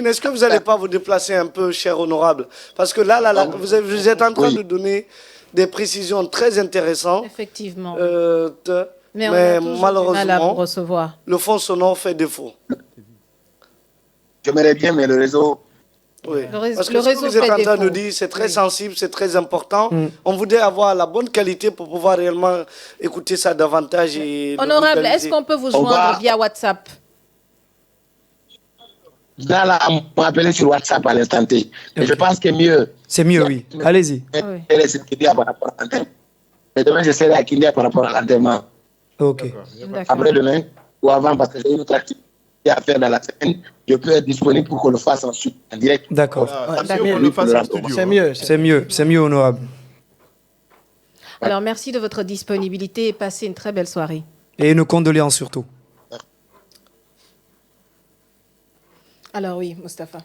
E: est-ce que vous n'allez pas vous déplacer un peu, cher honorable? Parce que là, vous êtes en train de donner des précisions très intéressantes.
B: Effectivement.
E: Mais
B: on a toujours
E: malheureusement,
B: du mal à vous recevoir.
E: le fond sonore fait défaut.
G: J'aimerais bien, mais le réseau...
E: Oui. Parce que
B: le
E: ce que
B: réseau
E: vous êtes
B: fait
E: en train de
B: défaut.
E: dire, c'est très sensible, c'est très important. On voudrait avoir la bonne qualité pour pouvoir réellement écouter ça davantage. Et
B: Honorable, est-ce qu'on peut vous joindre via WhatsApp?
G: Là, on m'a appelé sur WhatsApp à l'instant T. Et je pense que mieux.
C: C'est mieux, oui. Allez-y.
G: Par rapport à l'enterrement. Mais demain, je serai à Kindia par rapport à l'enterrement.
C: Ok.
G: Après demain ou avant, parce que j'ai une autre activité à faire dans la semaine, je peux être disponible pour qu'on le fasse ensuite en direct.
C: D'accord.
F: C'est mieux.
C: C'est mieux, honorable.
B: Alors, merci de votre disponibilité et passez une très belle soirée.
C: Et nos condoléances surtout.
B: Alors oui, Moustapha.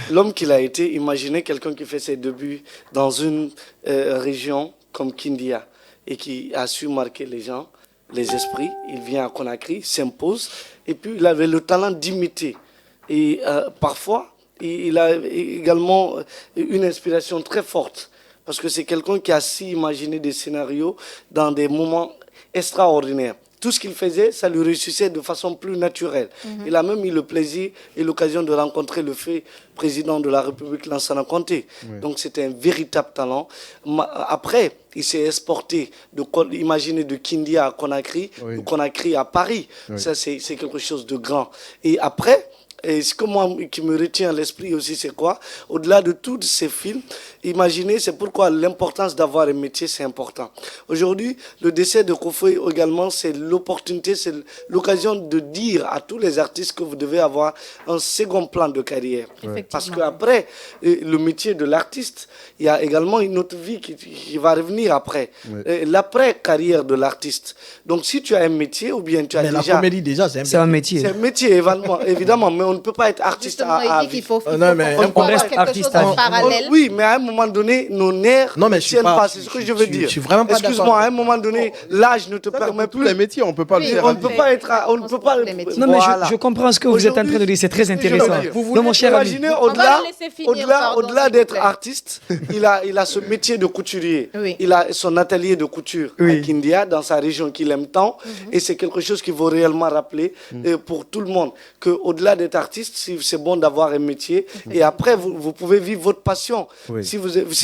E: L'homme qu'il a été, imaginez quelqu'un qui fait ses débuts dans une région comme Kindia et qui a su marquer les gens, les esprits. Il vient à Conakry, s'impose, et puis il avait le talent d'imiter. Et parfois, il a également une inspiration très forte. Parce que c'est quelqu'un qui a su imaginer des scénarios dans des moments extraordinaires. Tout ce qu'il faisait, ça lui réussissait de façon plus naturelle. Il a même eu le plaisir et l'occasion de rencontrer le fait président de la République, Lansana Conté. Donc c'était un véritable talent. Après, il s'est exporté, imaginez, de Kindia à Conakry, de Conakry à Paris. Ça, c'est quelque chose de grand. Et après, et ce que moi, qui me retient à l'esprit aussi, c'est quoi? Au-delà de tous ces films, imaginez, c'est pourquoi l'importance d'avoir un métier, c'est important. Aujourd'hui, le décès de Kofoé également, c'est l'opportunité, c'est l'occasion de dire à tous les artistes que vous devez avoir un second plan de carrière. Parce qu'après le métier de l'artiste, il y a également une autre vie qui va revenir après. L'après-carrière de l'artiste. Donc si tu as un métier ou bien tu as
F: la comédie déjà, c'est un métier.
E: C'est un métier, évidemment, mais on ne peut pas être artiste
B: à vie.
E: On
B: reste artiste en parallèle.
E: Oui, mais à un moment donné, nos nerfs ne tiennent pas. C'est ce que je veux dire.
F: Je suis vraiment pas d'accord.
E: Excuse-moi, à un moment donné, l'âge ne te permet plus.
H: Tous les métiers, on ne peut pas le faire.
E: On ne peut pas être. On ne peut pas.
C: Non, mais je comprends ce que vous êtes en train de dire. C'est très intéressant.
E: Non, mon cher ami. Imaginez, au-delà d'être artiste, il a ce métier de couturier. Il a son atelier de couture à Kindia, dans sa région qu'il aime tant. Et c'est quelque chose qu'il faut réellement rappeler pour tout le monde. Qu'au-delà d'être artiste, c'est bon d'avoir un métier. Et après, vous pouvez vivre votre passion. Si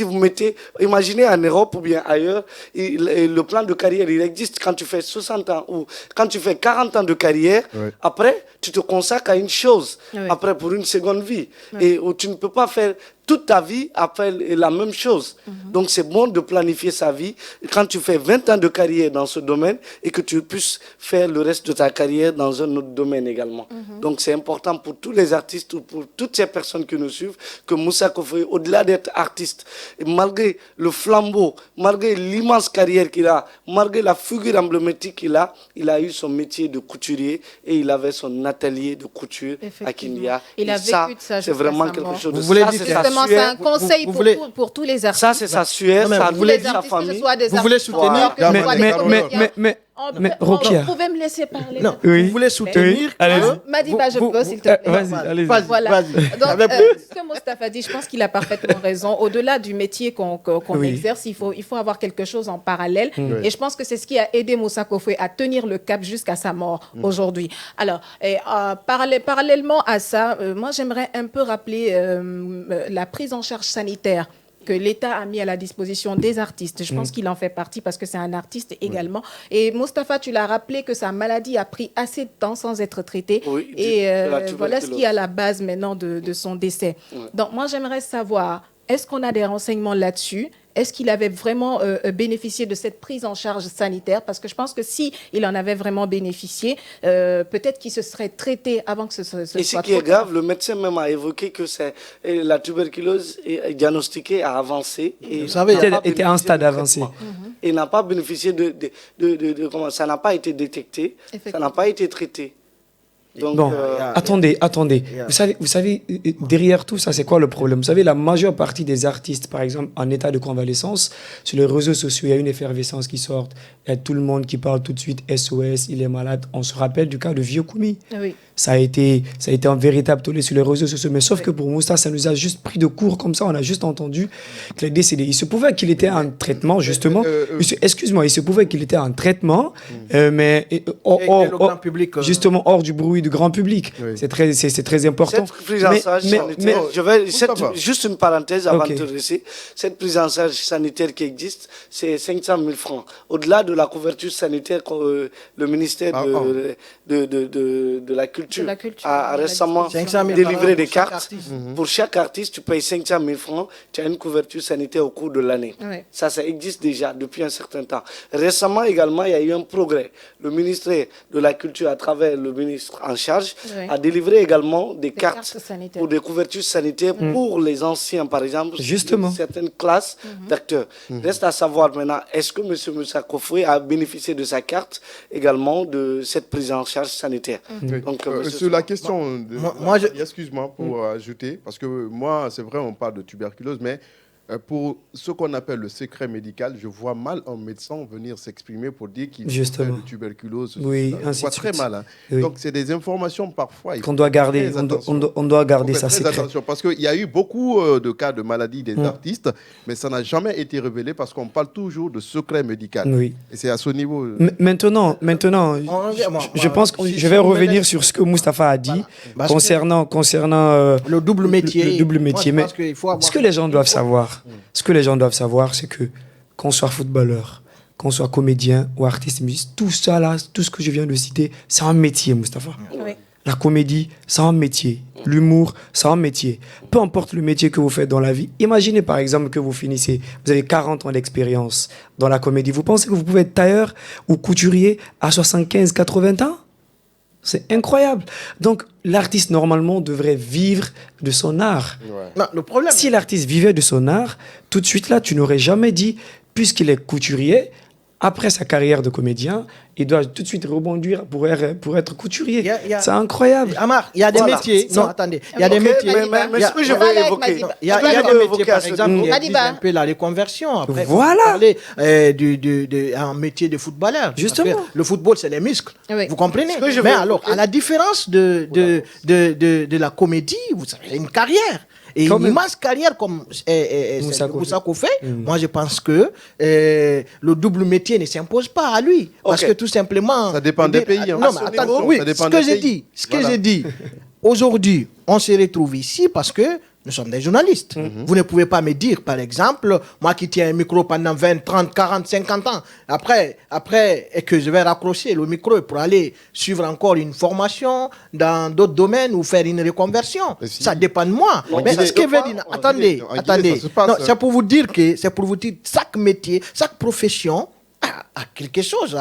E: vous mettez, imaginez en Europe ou bien ailleurs, le plan de carrière, il existe quand tu fais 60 ans ou quand tu fais 40 ans de carrière. Après, tu te consacres à une chose. Après, pour une seconde vie. Et où tu ne peux pas faire toute ta vie après la même chose. Donc c'est bon de planifier sa vie quand tu fais 20 ans de carrière dans ce domaine et que tu puisses faire le reste de ta carrière dans un autre domaine également. Donc c'est important pour tous les artistes ou pour toutes ces personnes qui nous suivent que Moussa Kofoé, au-delà d'être artiste, malgré le flambeau, malgré l'immense carrière qu'il a, malgré la figure emblématique qu'il a, il a eu son métier de couturier et il avait son atelier de couture à Kindia.
B: Il a vécu de ça.
E: C'est vraiment quelque chose de
B: c'est un conseil pour tous les artistes.
E: Ça, c'est sa sueur, ça
B: tous les artistes, que ce soit des
F: vous voulez soutenir
C: mais Rokia,
B: vous pouvez me laisser parler.
F: Non, vous voulez soutenir.
B: Madiba, je peux, s'il te plaît.
C: Vas-y.
B: Voilà. Donc, ce que Moustapha dit, je pense qu'il a parfaitement raison. Au-delà du métier qu'on exerce, il faut avoir quelque chose en parallèle. Et je pense que c'est ce qui a aidé Moussa Kofoé à tenir le cap jusqu'à sa mort aujourd'hui. Alors, parallèlement à ça, moi, j'aimerais un peu rappeler la prise en charge sanitaire que l'État a mis à la disposition des artistes. Je pense qu'il en fait partie parce que c'est un artiste également. Et Moustapha, tu l'as rappelé que sa maladie a pris assez de temps sans être traitée. Et voilà ce qui est à la base maintenant de son décès. Donc moi, j'aimerais savoir, est-ce qu'on a des renseignements là-dessus ? Est-ce qu'il avait vraiment bénéficié de cette prise en charge sanitaire? Parce que je pense que si il en avait vraiment bénéficié, peut-être qu'il se serait traité avant que ce soit trop.
E: Et ce qui est grave, le médecin même a évoqué que la tuberculose est diagnostiquée à avancé.
C: Vous savez, elle était à un stade avancé.
E: Et n'a pas bénéficié comment ça n'a pas été détecté, ça n'a pas été traité. Donc,
C: bon, attendez. Vous savez, derrière tout ça, c'est quoi le problème? Vous savez, la majeure partie des artistes, par exemple, en état de convalescence, sur les réseaux sociaux, il y a une effervescence qui sort. Il y a tout le monde qui parle tout de suite SOS, il est malade. On se rappelle du cas de Vieux Koumi.
B: Oui.
C: Ça a été un véritable tollé sur les réseaux sociaux. Mais sauf que pour Moussa, ça nous a juste pris de court comme ça. On a juste entendu qu'il est décédé. Il se pouvait qu'il était en traitement, justement. Excuse-moi, il se pouvait qu'il était en traitement, mais justement hors du bruit du grand public. Oui. C'est très important.
E: Cette prise en charge sanitaire, juste une parenthèse avant de te laisser. Cette prise en charge sanitaire qui existe, c'est 500 000 francs. Au-delà de la couverture sanitaire que le ministère de la Culture a récemment délivré des cartes. Pour chaque artiste, tu payes 500 000 francs, tu as une couverture sanitaire au cours de l'année. Oui. Ça existe déjà depuis un certain temps. Récemment également, il y a eu un progrès. Le ministère de la Culture, à travers le ministre en charge, a délivré également des cartes pour des couvertures sanitaires pour les anciens, par exemple, de certaines classes d'acteurs. Reste à savoir maintenant, est-ce que M. Moussa Kofoé a bénéficié de sa carte également de cette prise en charge sanitaire?
H: Donc, sur la question, excuse-moi pour ajouter, parce que moi, c'est vrai, on parle de tuberculose, mais pour ce qu'on appelle le secret médical, je vois mal un médecin venir s'exprimer pour dire qu'il
C: Justement.
H: fait de tuberculose.
C: Oui,
H: je
C: ainsi
H: vois
C: de
H: très
C: suite.
H: mal. Hein.
C: Oui.
H: Donc, c'est des informations parfois.
C: Qu'on doit garder, on doit garder ça secret.
H: Attention, parce qu'il y a eu beaucoup de cas de maladies des artistes, mais ça n'a jamais été révélé parce qu'on parle toujours de secret médical.
C: Oui.
H: Et c'est à ce niveau.
C: Maintenant, je pense que je vais revenir sur ce que Moustapha a dit concernant
F: le double métier.
C: Le double métier.
F: Moi,
C: Mais ce que les gens doivent savoir, c'est que qu'on soit footballeur, qu'on soit comédien ou artiste musique, tout ça là, tout ce que je viens de citer, c'est un métier, Moustapha.
B: Oui.
C: La comédie, c'est un métier. L'humour, c'est un métier. Peu importe le métier que vous faites dans la vie. Imaginez par exemple que vous avez 40 ans d'expérience dans la comédie. Vous pensez que vous pouvez être tailleur ou couturier à 75, 80 ans? C'est incroyable. Donc, l'artiste, normalement, devrait vivre de son art.
H: Ouais.
F: Non, le problème...
C: Si l'artiste vivait de son art, tout de suite là, tu n'aurais jamais dit, puisqu'il est couturier, après sa carrière de comédien, il doit tout de suite rebondir pour être couturier. C'est incroyable.
F: Amar, il y a des métiers. Non, attendez. Il y a des métiers.
E: Mais ce que je veux évoquer.
F: Il y a des métiers, par exemple, qui exigent un peu la reconversion. Après,
C: voilà.
F: Parler d'un métier de footballeur.
C: Justement.
F: Le football, c'est les muscles.
B: Oui.
F: Vous comprenez? Mais alors, à la différence de la comédie, vous avez une carrière. Et une immense carrière comme Moussa Koffé, moi je pense que le double métier ne s'impose pas à lui. Parce que tout simplement...
H: Ça dépend des pays. Hein.
F: Non, mais attends, oui, ce que j'ai dit, aujourd'hui, on se retrouve ici parce que nous sommes des journalistes. Vous ne pouvez pas me dire, par exemple, moi qui tiens un micro pendant 20, 30, 40, 50 ans, après et que je vais raccrocher le micro pour aller suivre encore une formation dans d'autres domaines ou faire une reconversion. Ça dépend de moi. Mais ce que je veux dire, attendez. Non, c'est pour vous dire que, chaque métier, chaque profession a quelque chose,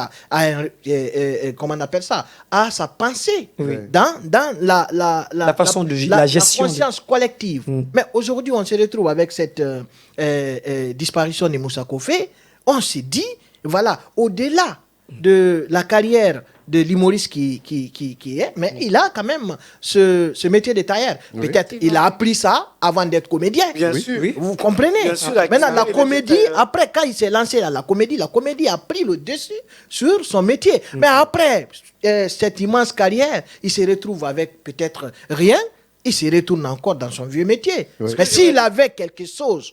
F: comment on appelle ça, à sa pensée, dans la
C: façon de la gestion.
F: La conscience collective. Mais aujourd'hui, on se retrouve avec cette disparition de Moussa Koffé. On s'est dit, voilà, au-delà de la carrière de l'humoriste qui est, mais il a quand même ce métier de tailleur. Peut-être il a appris ça avant d'être comédien.
E: Bien sûr.
F: Vous comprenez?
E: Bien sûr,
F: maintenant, la comédie, après, quand il s'est lancé dans la comédie a pris le dessus sur son métier. Mais après cette immense carrière, il se retrouve avec peut-être rien, il se retourne encore dans son vieux métier. Mais s'il avait quelque chose,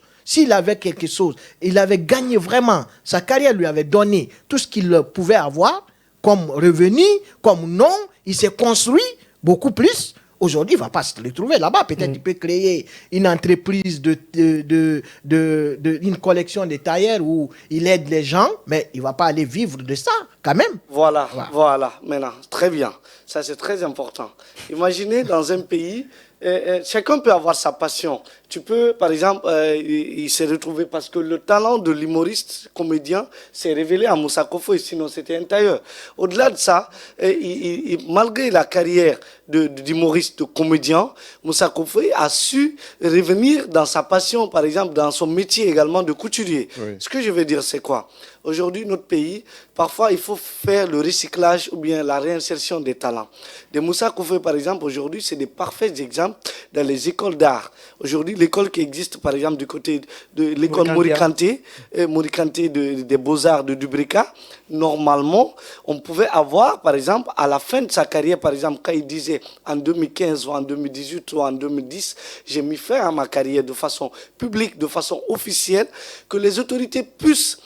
F: il avait gagné vraiment, sa carrière lui avait donné tout ce qu'il pouvait avoir, comme revenu, comme nom, il s'est construit beaucoup plus. Aujourd'hui, il ne va pas se retrouver là-bas. Peut-être qu'il peut créer une entreprise une collection de tailleurs où il aide les gens, mais il ne va pas aller vivre de ça, quand même.
E: Voilà. Maintenant, très bien. Ça, c'est très important. Imaginez dans un pays, chacun peut avoir sa passion. Tu peux, par exemple, il s'est retrouvé parce que le talent de l'humoriste, comédien, s'est révélé à Moussa Koffé, sinon c'était un tailleur. Au-delà de ça, malgré la carrière d'humoriste, de comédien, Moussa Koffé a su revenir dans sa passion, par exemple, dans son métier également de couturier. Oui. Ce que je veux dire, c'est quoi? Aujourd'hui, notre pays, parfois, il faut faire le recyclage ou bien la réinsertion des talents. De Moussa Koffé, par exemple, aujourd'hui, c'est des parfaits exemples dans les écoles d'art. Aujourd'hui, l'école qui existe, par exemple, du côté de l'école Mori Kanté des Beaux-Arts de Dubrika, normalement, on pouvait avoir, par exemple, à la fin de sa carrière, par exemple, quand il disait en 2015 ou en 2018 ou en 2010, j'ai mis fin à ma carrière de façon publique, de façon officielle, que les autorités puissent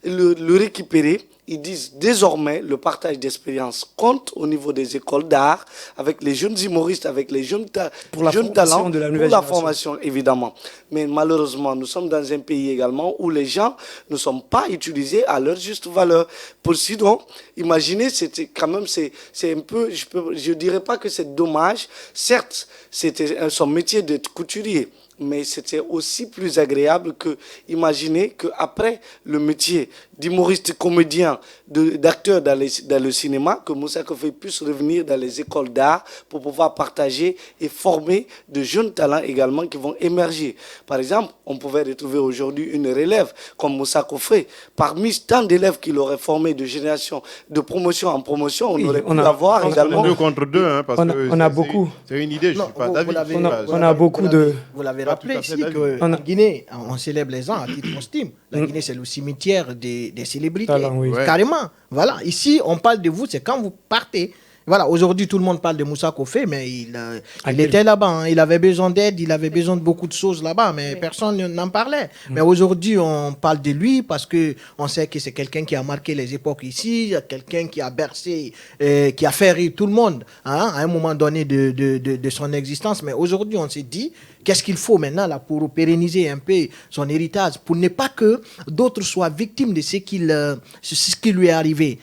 E: le récupérer. Ils disent désormais le partage d'expérience compte au niveau des écoles d'art avec les jeunes humoristes, avec les jeunes talents, pour la formation évidemment. Mais malheureusement, nous sommes dans un pays également où les gens ne sont pas utilisés à leur juste valeur. Pour sinon, imaginez, c'était quand même, c'est un peu, je dirais pas que c'est dommage. Certes, c'était son métier d'être couturier. Mais c'était aussi plus agréable que imaginer qu'après le métier d'humoriste, comédien, d'acteur dans le cinéma, que Moussa Koffé puisse revenir dans les écoles d'art pour pouvoir partager et former de jeunes talents également qui vont émerger. Par exemple, on pouvait retrouver aujourd'hui une relève comme Moussa Koffé. Parmi tant d'élèves qu'il aurait formés de génération, de promotion en promotion, on aurait pu avoir également...
H: 2 contre 2, hein, parce que
C: on a beaucoup.
H: C'est une idée, je ne suis pas d'avis.
C: On a beaucoup de...
F: Vous l'avez rappeler
D: tout à fait
F: ici
D: d'avis.
F: qu'en Guinée, on célèbre les gens à titre posthume. La Guinée, c'est le cimetière des célébrités.
C: Talent, oui.
D: Ouais.
F: Carrément. Voilà. Ici, on parle de vous, c'est quand vous partez. Voilà, aujourd'hui, tout le monde parle de Moussa Kofé, mais il était là-bas. Hein. Il avait besoin d'aide, il avait besoin de beaucoup de choses là-bas, mais personne n'en parlait. Mais aujourd'hui, on parle de lui parce qu'on sait que c'est quelqu'un qui a marqué les époques ici, quelqu'un qui a bercé, qui a fait rire tout le monde hein, à un moment donné de son existence. Mais aujourd'hui, on s'est dit, qu'est-ce qu'il faut maintenant là, pour pérenniser un peu son héritage, pour ne pas que d'autres soient victimes de ce qui lui est arrivé.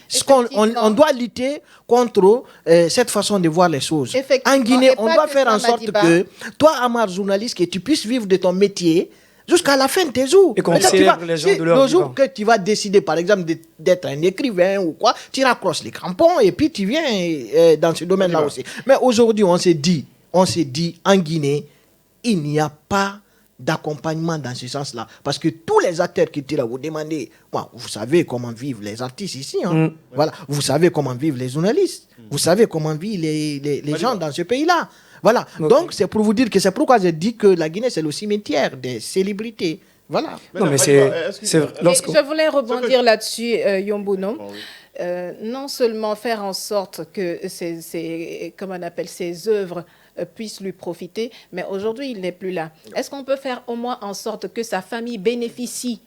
F: On doit lutter contre cette façon de voir les choses. En Guinée, on doit faire en sorte que toi, Amar, journaliste, que tu puisses vivre de ton métier jusqu'à la fin de tes jours.
C: Et qu'on célèbre les gens de leur
F: le jour
C: vivant.
F: que tu vas décider, par exemple, d'être un écrivain ou quoi, tu raccroches les crampons et puis tu viens dans ce domaine-là aussi. Mais aujourd'hui, on s'est dit, en Guinée, il n'y a pas d'accompagnement dans ce sens-là. Parce que tous les acteurs qui étaient là, vous demandez, vous savez comment vivent les artistes ici. Hein? Voilà. Vous savez comment vivent les journalistes. Vous savez comment vivent les gens dans ce pays-là. Voilà. Okay. Donc, c'est pour vous dire que c'est pourquoi j'ai dit que la Guinée, c'est le cimetière des célébrités. Voilà.
C: Non, mais c'est
B: je voulais rebondir là-dessus, Yombono. Oh, oui. Non seulement faire en sorte que comment on appelle, ces œuvres puissent lui profiter, mais aujourd'hui, il n'est plus là. Est-ce qu'on peut faire au moins en sorte que sa famille bénéficie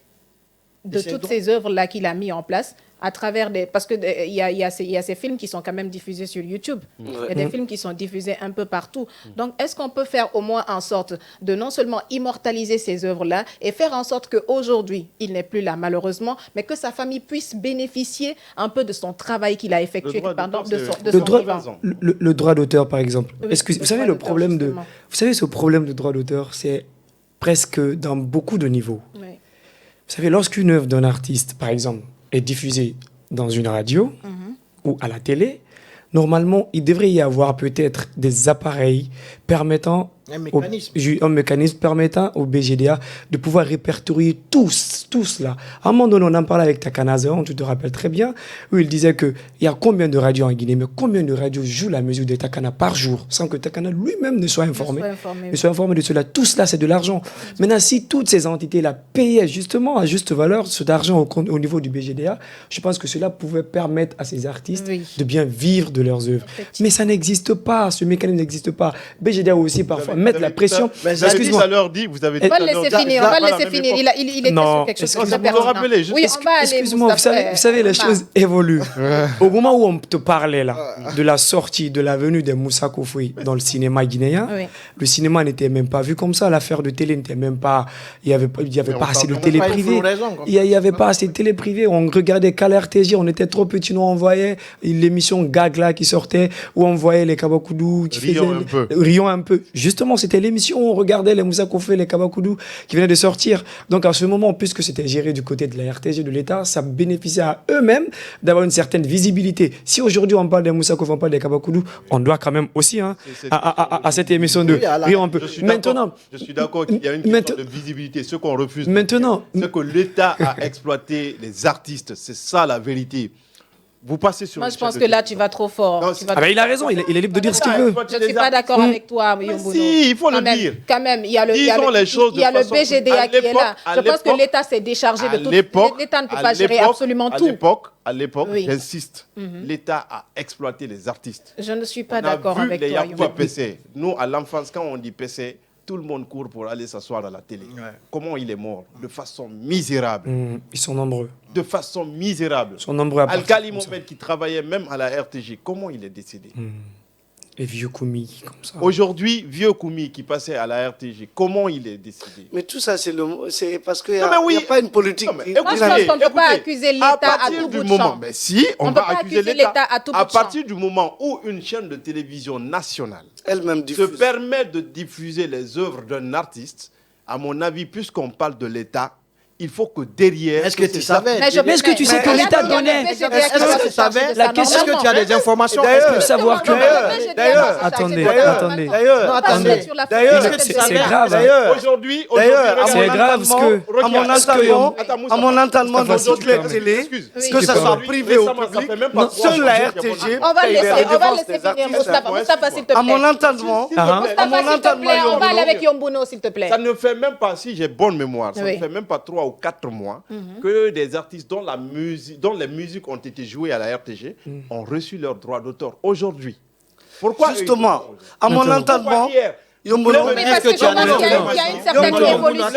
B: de toutes ces œuvres-là qu'il a mis en place à travers des... Parce qu'il y a ces films qui sont quand même diffusés sur YouTube. Il y a des films qui sont diffusés un peu partout. Donc, est-ce qu'on peut faire au moins en sorte de non seulement immortaliser ces œuvres-là et faire en sorte qu'aujourd'hui, il n'est plus là, malheureusement, mais que sa famille puisse bénéficier un peu de son travail qu'il a effectué pendant
C: le droit d'auteur, par exemple.
B: Oui,
C: est-ce que vous savez le problème de... Vous savez, ce problème de droit d'auteur, c'est presque dans beaucoup de niveaux. Oui. Vous savez, lorsqu'une œuvre d'un artiste, par exemple, est diffusée dans une radio ou à la télé, normalement, il devrait y avoir peut-être des appareils permettant... Un mécanisme permettant au BGDA de pouvoir répertorier tous là. À un moment donné, on en parlait avec Takana Zéon, tu te rappelles très bien, où il disait qu'il y a combien de radios en Guinée, mais combien de radios jouent la musique de Takana par jour, sans que Takana lui-même ne soit informé de cela. Tout cela, c'est de l'argent. Maintenant, si toutes ces entités-là payaient justement à juste valeur cet argent au niveau du BGDA, je pense que cela pouvait permettre à ces artistes de bien vivre de leurs œuvres. Mais ça n'existe pas, ce mécanisme n'existe pas. BGDA aussi, parfois, mettre la pression.
D: Excuse-moi. Vous avez
B: on va le laisser finir. On va le laisser finir. Il était sur quelque chose de pertinent.
C: Oui, excuse-moi, vous savez, les choses évoluent. Au moment où on te parlait là, de la sortie, de la venue de Moussa Kofé dans le cinéma guinéen, le cinéma n'était même pas vu comme ça. L'affaire de télé n'était même pas... Il n'y avait pas assez de télé privée. Il n'y avait pas assez de télé privée. On regardait qu'à l'RTG. On était trop petits. Nous, on voyait l'émission Gag là qui sortait, où on voyait les Kabakoudou qui rions un peu. Justement, c'était l'émission où on regardait les Moussa Kofé, les Kabakoudou qui venaient de sortir. Donc à ce moment, puisque c'était géré du côté de la RTG, de l'État, ça bénéficiait à eux-mêmes d'avoir une certaine visibilité. Si aujourd'hui on parle des Moussa Kofé, on parle des Kabakoudou, on doit quand même aussi à cette émission de rire un peu.
D: Maintenant, je suis d'accord qu'il y a une question de visibilité. Ce qu'on refuse maintenant, c'est que l'État a exploité les artistes. C'est ça la vérité. Vous passez sur.
B: Moi, je pense que là, tu vas trop fort.
C: Non, il a raison, il est libre de dire ce qu'il veut.
B: Je ne suis pas d'accord avec toi, Yombono.
D: Si, il faut le dire.
B: Quand même, il y a le BGDA qui est là. Je pense que l'État s'est déchargé de tout. L'État ne peut pas gérer absolument tout.
D: À l'époque, j'insiste, l'État a exploité les artistes.
B: Je ne suis pas d'accord avec toi, Yombono.
D: Nous, à l'enfance, quand on dit PC, tout le monde court pour aller s'asseoir à la télé. Comment il est mort? De façon misérable.
C: Ils sont nombreux.
D: De façon misérable.
C: Ils sont nombreux.
D: Al-Khali Mohamed qui travaillait même à la RTG, comment il est décédé?
C: Et Vieux Koumi, comme ça.
D: Aujourd'hui, Vieux Koumi qui passait à la RTG, comment il est décédé?
E: Mais tout ça, c'est parce qu'il n'y a pas une politique.
B: Moi, je pense qu'on ne peut pas accuser l'État à tout bout de champ.
D: Mais si, on va accuser l'État à partir du moment où une chaîne de télévision nationale
E: elle-même
D: se permet de diffuser les œuvres d'un artiste. À mon avis, puisqu'on parle de l'État,
H: il faut que derrière...
F: Est-ce que tu savais?
I: Est-ce que tu sais que l'État donnait?
F: Est-ce que tu savais?
I: La question,
F: Est-ce que tu as des informations?
I: Est-ce que savoir que... Attendez.
F: D'ailleurs,
I: c'est grave.
H: Aujourd'hui,
I: c'est grave
J: à mon entendement, dans toutes les télés, que ce soit privé ou public, seule la RTG.
B: On va laisser finir Moustapha, s'il te plaît.
J: À mon entendement,
B: on va aller avec Yombuno, s'il te plaît.
H: Ça ne fait même pas, si j'ai bonne mémoire, ça ne fait même pas 3 ou 4 mois que des artistes dont les musiques ont été jouées à la RTG ont reçu leurs droits d'auteur aujourd'hui. Pourquoi
J: justement, à mon entendement,
B: Yombuno, est-ce que tu as il y a une certaine évolution.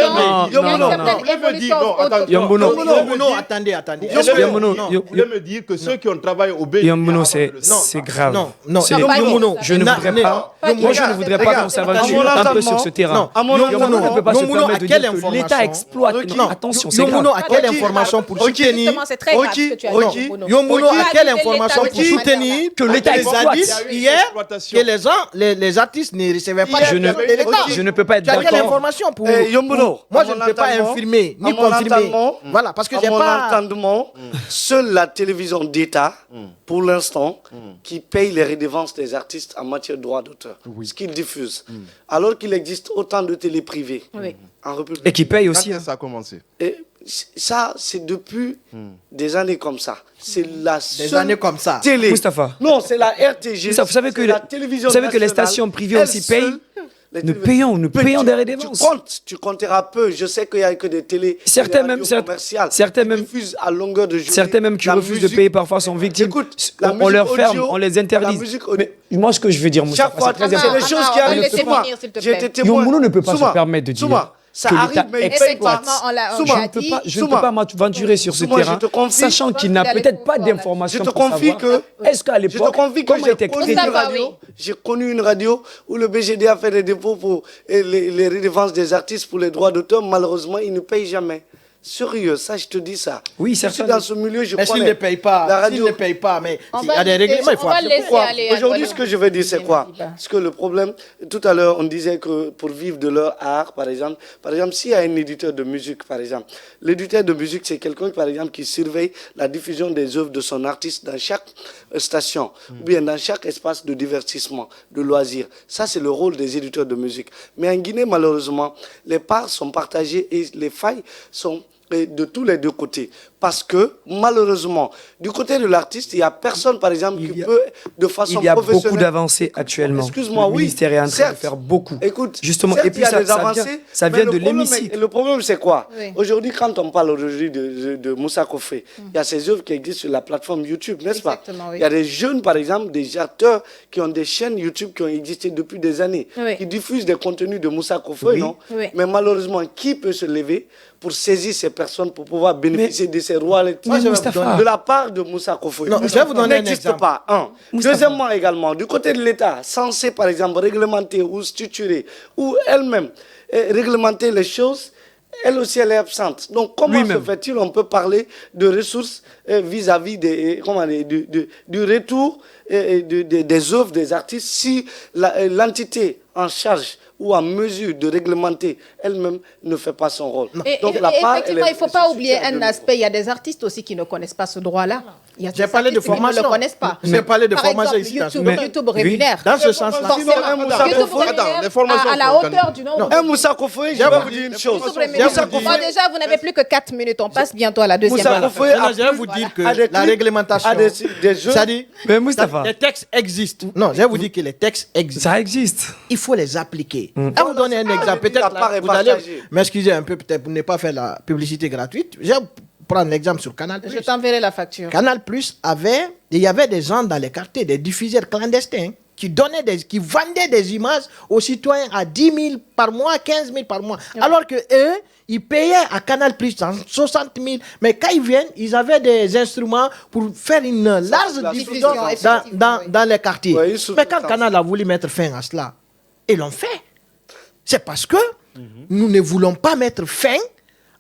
F: Yombuno, attendez.
H: Vous voulez me dire que ceux qui ont travaillé au BG...
I: Yombuno, c'est grave.
F: Non,
I: je ne voudrais pas... Moi, je ne voudrais pas qu'on s'aventure un peu sur ce terrain. Yombuno ne peut pas se permettre de dire que l'État exploite. Attention, c'est grave.
F: Yombuno a quelle information pour soutenir...
B: C'est très grave ce que tu as dit,
F: Yombuno a quelle information pour soutenir
I: que l'État exploite
F: hier que les artistes ne recevaient pas...
I: Je ne peux pas être d'accord.
F: Tu as quelle information pour
J: Yombuno,
F: moi, je ne peux pas infirmer ni confirmer. Voilà, parce que j'ai pas...
J: entendement, seule la télévision d'État, pour l'instant, qui paye les redevances des artistes en matière de droits d'auteur, ce qu'ils diffusent. Alors qu'il existe autant de télé privées en République.
I: Et qui paye aussi.
H: Quand ça a commencé.
J: Et ça, c'est depuis des années comme ça. C'est la seule
F: années comme ça.
J: Télé.
I: Moustapha.
J: Non, c'est la RTG.
I: Vous savez que les stations privées aussi payent. Nous payons des redevances.
J: Tu compteras peu. Je sais qu'il n'y a que des télés.
I: Certains même
J: diffusent à longueur de journée.
I: Certains même qui refusent de payer parfois sont victimes. On leur ferme, on les interdit. Mais moi, ce que je veux dire, Moustapha, c'est très important.
J: C'est des choses qui arrivent.
I: Yombuno ne peut pas se permettre de dire
J: ça
I: que
J: arrive,
I: l'État exploite. Je ne peux pas m'aventurer sur ce terrain, sachant qu'il n'a peut-être pas d'informations pour savoir. Est-ce qu'à l'époque, comment était créé?
J: J'ai connu une radio où le BGD a fait des dépôts pour les redevances des artistes pour les droits d'auteur. Malheureusement, ils ne payent jamais. Sérieux, ça, je te dis ça.
I: Oui,
J: je suis dans ce milieu, je
F: mais
J: connais.
F: s'ils ne payent pas,
J: la radio...
F: s'ils ne payent pas, mais il y a des règlements, il faut appeler.
J: Pourquoi aujourd'hui, ce que je veux dire, c'est quoi? Parce que le problème, tout à l'heure, on disait que pour vivre de leur art, par exemple, s'il y a un éditeur de musique, par exemple, l'éditeur de musique, c'est quelqu'un, par exemple, qui surveille la diffusion des œuvres de son artiste dans chaque station, ou bien dans chaque espace de divertissement, de loisirs. Ça, c'est le rôle des éditeurs de musique. Mais en Guinée, malheureusement, les parts sont partagées et les failles sont de tous les deux côtés. Parce que, malheureusement, du côté de l'artiste, il n'y a personne, par exemple, qui peut, de façon professionnelle...
I: Il y a beaucoup d'avancées actuellement.
J: Excuse-moi,
I: le ministère est en train de faire beaucoup.
J: Écoute,
I: justement, et puis ça vient de l'hémicycle.
J: Le problème, c'est quoi? Aujourd'hui, quand on parle aujourd'hui de Moussa Kofé, il y a ces œuvres qui existent sur la plateforme YouTube, n'est-ce pas? Il y a des jeunes, par exemple, des acteurs qui ont des chaînes YouTube qui ont existé depuis des années, qui diffusent des contenus de Moussa Kofé, non? Mais malheureusement, qui peut se lever pour saisir ces personnes, pour pouvoir bénéficier de ces royalties de la part de Moussa Kofé?
F: Non, je vais vous donner un exemple.
J: N'existe pas. Deuxièmement, également, du côté de l'État, censé, par exemple, réglementer ou structurer, ou elle-même réglementer les choses, elle aussi, elle est absente. Donc, comment se fait-il, on peut parler de ressources vis-à-vis du retour des œuvres des artistes si l'entité en charge ou en mesure de réglementer elle-même ne fait pas son rôle.
B: Donc, effectivement, il ne faut pas oublier un aspect. Il y a des artistes aussi qui ne connaissent pas ce droit-là.
F: J'ai parlé de formation.
B: Ils ne le connaissent pas.
F: J'ai parlé de formation ici.
B: YouTube rémunère.
F: Dans ce sens-là.
B: YouTube rémunère à la hauteur du nombre.
J: Un Moussa Kofé, je vais vous dire une chose.
B: Déjà, vous n'avez plus que 4 minutes. On passe bientôt à la deuxième.
F: Je vais vous dire que la réglementation des jeux...
I: Mais Moustapha,
F: les textes existent. Non, je vais vous dire que les textes existent.
I: Ça existe.
F: Il faut les appliquer. Je vais vous donner un exemple. Peut-être vous allez m'excuser un peu peut-être pour ne pas faire la publicité gratuite. Je vais prendre l'exemple sur Canal+.
B: Je t'enverrai la facture.
F: Canal+ il y avait des gens dans les quartiers, des diffuseurs clandestins qui vendaient des images aux citoyens à 10 000 par mois, 15 000 par mois. Alors que eux, ils payaient à Canal+ 60 000. Mais quand ils viennent, ils avaient des instruments pour faire une large diffusion dans les quartiers. Mais quand Canal a voulu mettre fin à cela, ils l'ont fait. C'est parce que nous ne voulons pas mettre fin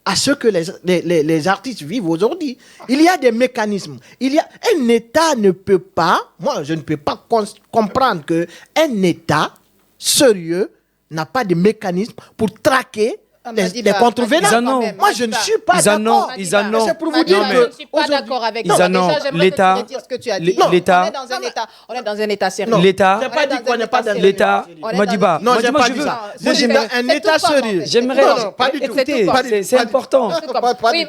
F: à ce que les artistes vivent aujourd'hui. Il y a des mécanismes. Un État ne peut pas, moi je ne peux pas comprendre qu'un État sérieux n'a pas de mécanisme pour traquer les contrevenants. Moi, je ne suis pas d'accord. C'est pour vous dire que
B: je ne suis pas d'accord avec toi. Déjà, j'aimerais te dire ce que tu as dit. On est dans un état sérieux.
I: L'État,
F: j'ai pas dit qu'on n'est pas dans
I: l'État, Madiba.
F: Non, j'ai pas dit ça. J'ai dit un état sérieux.
I: J'aimerais,
F: pas du tout.
I: C'est important.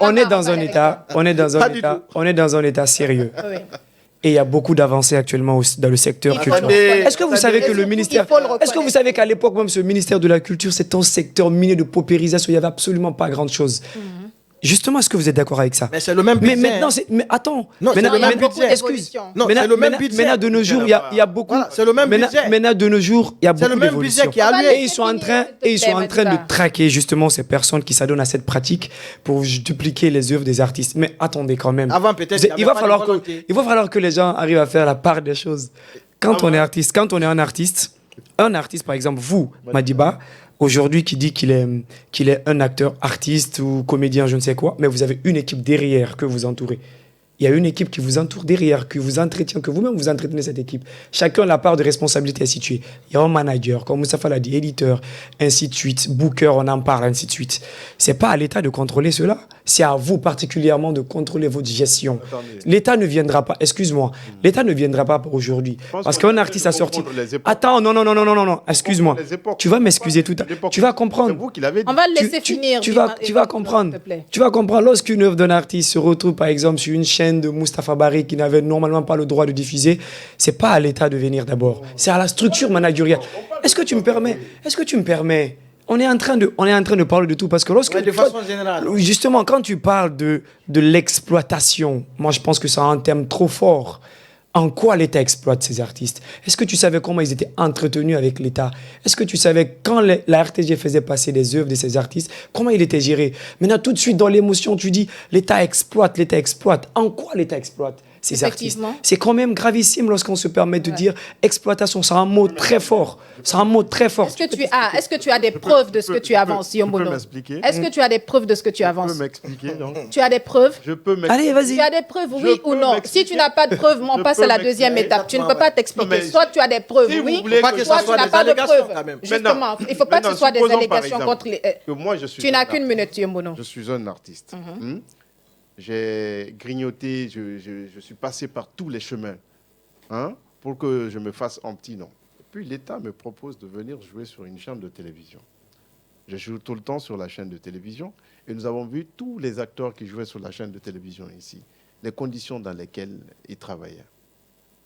I: On est dans un état, on est dans un état sérieux. Et il y a beaucoup d'avancées actuellement dans le secteur culturel. Est-ce que vous savez que le ministère... Est-ce que vous savez qu'à l'époque, même ce ministère de la Culture, c'est un secteur miné de paupérisation, il n'y avait absolument pas grand-chose. Justement, est-ce que vous êtes d'accord avec ça?
F: Mais c'est le même budget.
I: Mais maintenant, mais attends.
F: Non, c'est le même budget.
I: Excuse.
F: Non, c'est le même budget.
I: Maintenant, de nos jours, il y a beaucoup...
F: C'est le même budget.
I: Maintenant, de nos jours, il y a beaucoup d'évolutions.
F: C'est le même budget qui a lieu.
I: Et ils sont en train de traquer justement ces personnes qui s'adonnent à cette pratique pour dupliquer les œuvres des artistes. Mais attendez quand même.
F: Avant, peut-être,
I: il va falloir que les gens arrivent à faire la part des choses. Quand on est artiste, quand on est un artiste, par exemple, vous, Madiba, aujourd'hui qui dit qu'il est un acteur, artiste ou comédien, je ne sais quoi, mais vous avez une équipe derrière que vous entourez. Il y a une équipe qui vous entoure derrière, qui vous entretient, que vous-même vous entretenez cette équipe. Chacun a la part de responsabilité à situer. Il y a un manager, comme Moustapha l'a dit, éditeur, ainsi de suite, booker, on en parle, ainsi de suite. C'est pas à l'État de contrôler cela. C'est à vous particulièrement de contrôler votre gestion. L'État ne viendra pas, excuse-moi, l'État ne viendra pas pour aujourd'hui. Parce qu'un artiste a sorti... Attends, non, excuse-moi. Tu vas m'excuser tout à l'heure. Tu vas comprendre.
B: On va le laisser finir.
I: Tu vas comprendre. Tu vas comprendre. Lorsqu'une œuvre d'un artiste se retrouve, par exemple, sur une chaîne de Moustapha Barry qui n'avait normalement pas le droit de diffuser, c'est pas à l'État de venir d'abord. C'est à la structure managériale. Est-ce que tu me permets on est en train de parler de tout parce que lorsque...
F: de façon générale.
I: Justement, quand tu parles de l'exploitation, moi je pense que c'est un terme trop fort. En quoi l'État exploite ces artistes? Est-ce que tu savais comment ils étaient entretenus avec l'État? Est-ce que tu savais quand la RTG faisait passer les œuvres de ces artistes, comment il était géré? Maintenant, tout de suite, dans l'émotion, tu dis l'État exploite. En quoi l'État exploite ces artistes? C'est quand même gravissime lorsqu'on se permet de dire exploitation. C'est un mot très fort.
B: Est-ce que tu as des preuves de ce que tu avances, Yombono? Est-ce que tu as des preuves de ce que tu avances?
H: Je peux m'expliquer.
B: Tu as des preuves?
H: Je peux m'expliquer.
I: Allez, vas-y.
B: Tu as des preuves, oui ou non? Si tu n'as pas de preuves, on passe à la deuxième étape. Tu ne peux pas t'expliquer. Soit tu as des preuves, oui, soit tu n'as pas de preuves. Justement, il ne faut pas que ce soit des allégations contre les... Tu n'as qu'une minute, Yombono.
H: Je suis un artiste. J'ai grignoté, je suis passé par tous les chemins pour que je me fasse un petit nom. Et puis l'État me propose de venir jouer sur une chaîne de télévision. Je joue tout le temps sur la chaîne de télévision et nous avons vu tous les acteurs qui jouaient sur la chaîne de télévision ici, les conditions dans lesquelles ils travaillaient.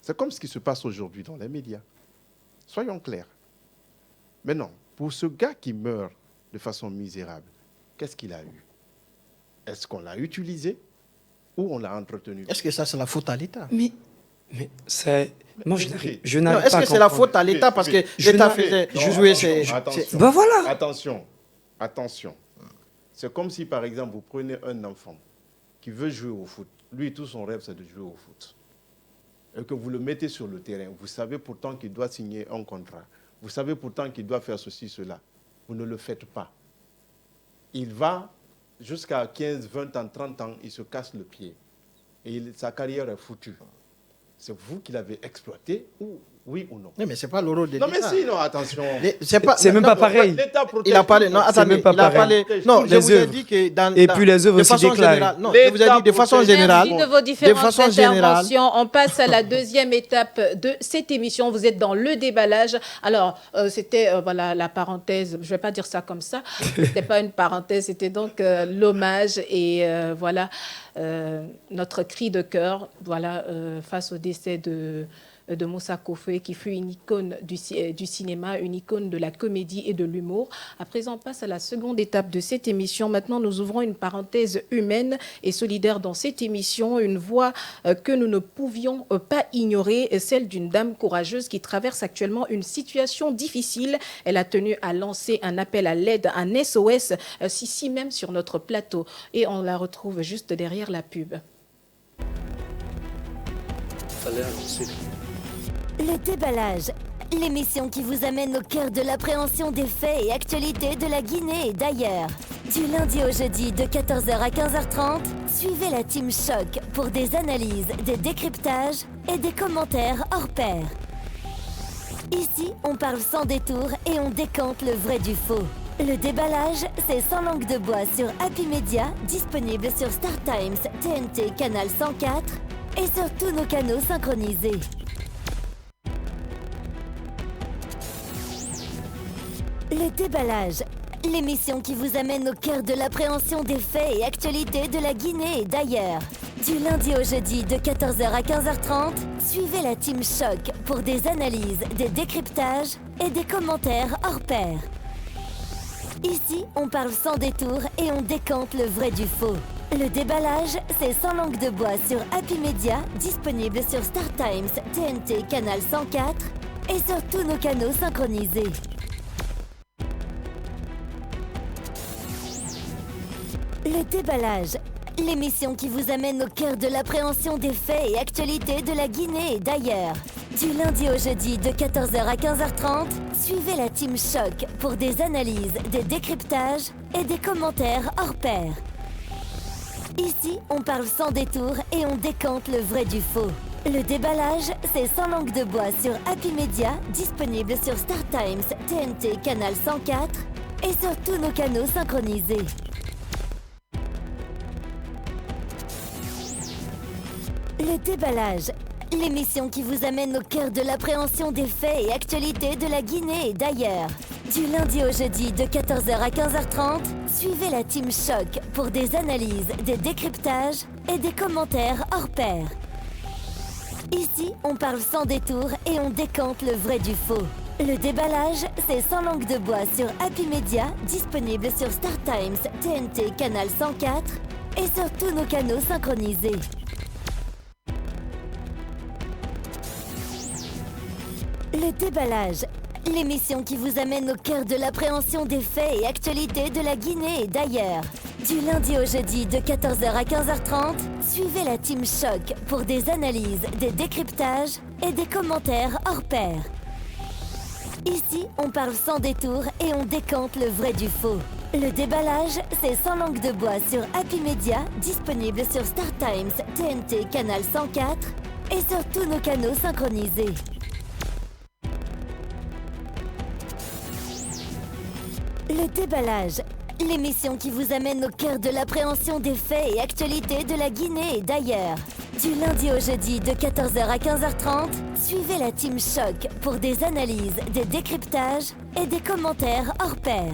H: C'est comme ce qui se passe aujourd'hui dans les médias. Soyons clairs. Maintenant, pour ce gars qui meurt de façon misérable, qu'est-ce qu'il a eu? Est-ce qu'on l'a utilisé ou on l'a entretenu?
F: Est-ce que ça, c'est la faute à l'État?
I: Mais c'est... Moi, je n'arrive pas à
F: Est-ce que c'est la faute à l'État parce que l'État faisait jouer ses...
I: Ben voilà.
H: Attention. C'est comme si, par exemple, vous prenez un enfant qui veut jouer au foot. Lui, tout son rêve, c'est de jouer au foot. Et que vous le mettez sur le terrain. Vous savez pourtant qu'il doit signer un contrat. Vous savez pourtant qu'il doit faire ceci, cela. Vous ne le faites pas. Il va... Jusqu'à 15, 20 ans, 30 ans, il se casse le pied. Et sa carrière est foutue. C'est vous qui l'avez exploité, oui ou non?
F: Non, mais ce n'est pas le rôle de l'État.
H: Non, mais si, non, attention.
I: C'est même pas pareil.
H: Il a parlé.
F: Non, attendez, il a parlé. Non, je vous ai dit que dans...
I: Et puis les œuvres aussi déclarées.
F: Non, je vous ai dit de façon générale.
B: Merci de vos différentes interventions. On passe à la deuxième étape de cette émission. Vous êtes dans le déballage. Alors, c'était voilà, la parenthèse. Je ne vais pas dire ça comme ça. Ce n'était pas une parenthèse. C'était donc l'hommage et voilà notre cri de cœur voilà, face au décès de Moussa Kofoué, qui fut une icône du cinéma, une icône de la comédie et de l'humour. À présent, on passe à la seconde étape de cette émission. Maintenant, nous ouvrons une parenthèse humaine et solidaire dans cette émission, une voix que nous ne pouvions pas ignorer, celle d'une dame courageuse qui traverse actuellement une situation difficile. Elle a tenu à lancer un appel à l'aide, un SOS, ici même sur notre plateau. Et on la retrouve juste derrière la pub.
A: Le déballage, l'émission qui vous amène au cœur de l'appréhension des faits et actualités de la Guinée et d'ailleurs. Du lundi au jeudi de 14h à 15h30, suivez la Team Choc pour des analyses, des décryptages et des commentaires hors pair. Ici, on parle sans détour et on décante le vrai du faux. Le déballage, c'est Sans langue de bois sur Happy Media, disponible sur Star Times, TNT, Canal 104 et sur tous nos canaux synchronisés. Le déballage, l'émission qui vous amène au cœur de l'appréhension des faits et actualités de la Guinée et d'ailleurs. Du lundi au jeudi de 14h à 15h30, suivez la Team Choc pour des analyses, des décryptages et des commentaires hors pair. Ici, on parle sans détour et on décante le vrai du faux. Le déballage, c'est Sans langue de bois sur Happy Media, disponible sur Star Times, TNT, Canal 104 et sur tous nos canaux synchronisés. Le déballage, l'émission qui vous amène au cœur de l'appréhension des faits et actualités de la Guinée et d'ailleurs. Du lundi au jeudi de 14h à 15h30, suivez la Team Choc pour des analyses, des décryptages et des commentaires hors pair. Ici, on parle sans détour et on décante le vrai du faux. Le déballage, c'est Sans langue de bois sur Happy Media, disponible sur Star Times, TNT, Canal 104 et sur tous nos canaux synchronisés. Le déballage, l'émission qui vous amène au cœur de l'appréhension des faits et actualités de la Guinée et d'ailleurs. Du lundi au jeudi de 14h à 15h30, suivez la Team Choc pour des analyses, des décryptages et des commentaires hors pair. Ici, on parle sans détour et on décante le vrai du faux. Le déballage, c'est Sans langue de bois sur Happy Media, disponible sur Star Times, TNT, Canal 104 et sur tous nos canaux synchronisés. Le déballage, l'émission qui vous amène au cœur de l'appréhension des faits et actualités de la Guinée et d'ailleurs. Du lundi au jeudi de 14h à 15h30, suivez la Team Choc pour des analyses, des décryptages et des commentaires hors pair. Ici, on parle sans détour et on décante le vrai du faux. Le déballage, c'est Sans langue de bois sur Happy Media, disponible sur Star Times, TNT, Canal 104 et sur tous nos canaux synchronisés. Le déballage, l'émission qui vous amène au cœur de l'appréhension des faits et actualités de la Guinée et d'ailleurs. Du lundi au jeudi de 14h à 15h30, suivez la Team Choc pour des analyses, des décryptages et des commentaires hors pair.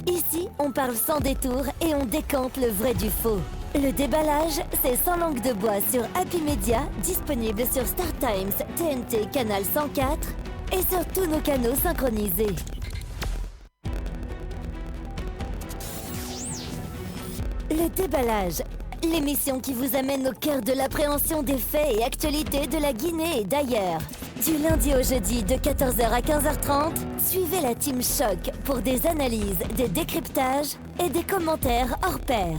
A: Ici, on parle sans détour et on décante le vrai du faux. Le déballage, c'est Sans langue de bois sur Happy Media, disponible sur Star Times, TNT, Canal 104 et sur tous nos canaux synchronisés. Le déballage, l'émission qui vous amène au cœur de l'appréhension des faits et actualités de la Guinée et d'ailleurs. Du lundi au jeudi de 14h à 15h30, suivez la Team Choc pour des analyses, des décryptages et des commentaires hors pair.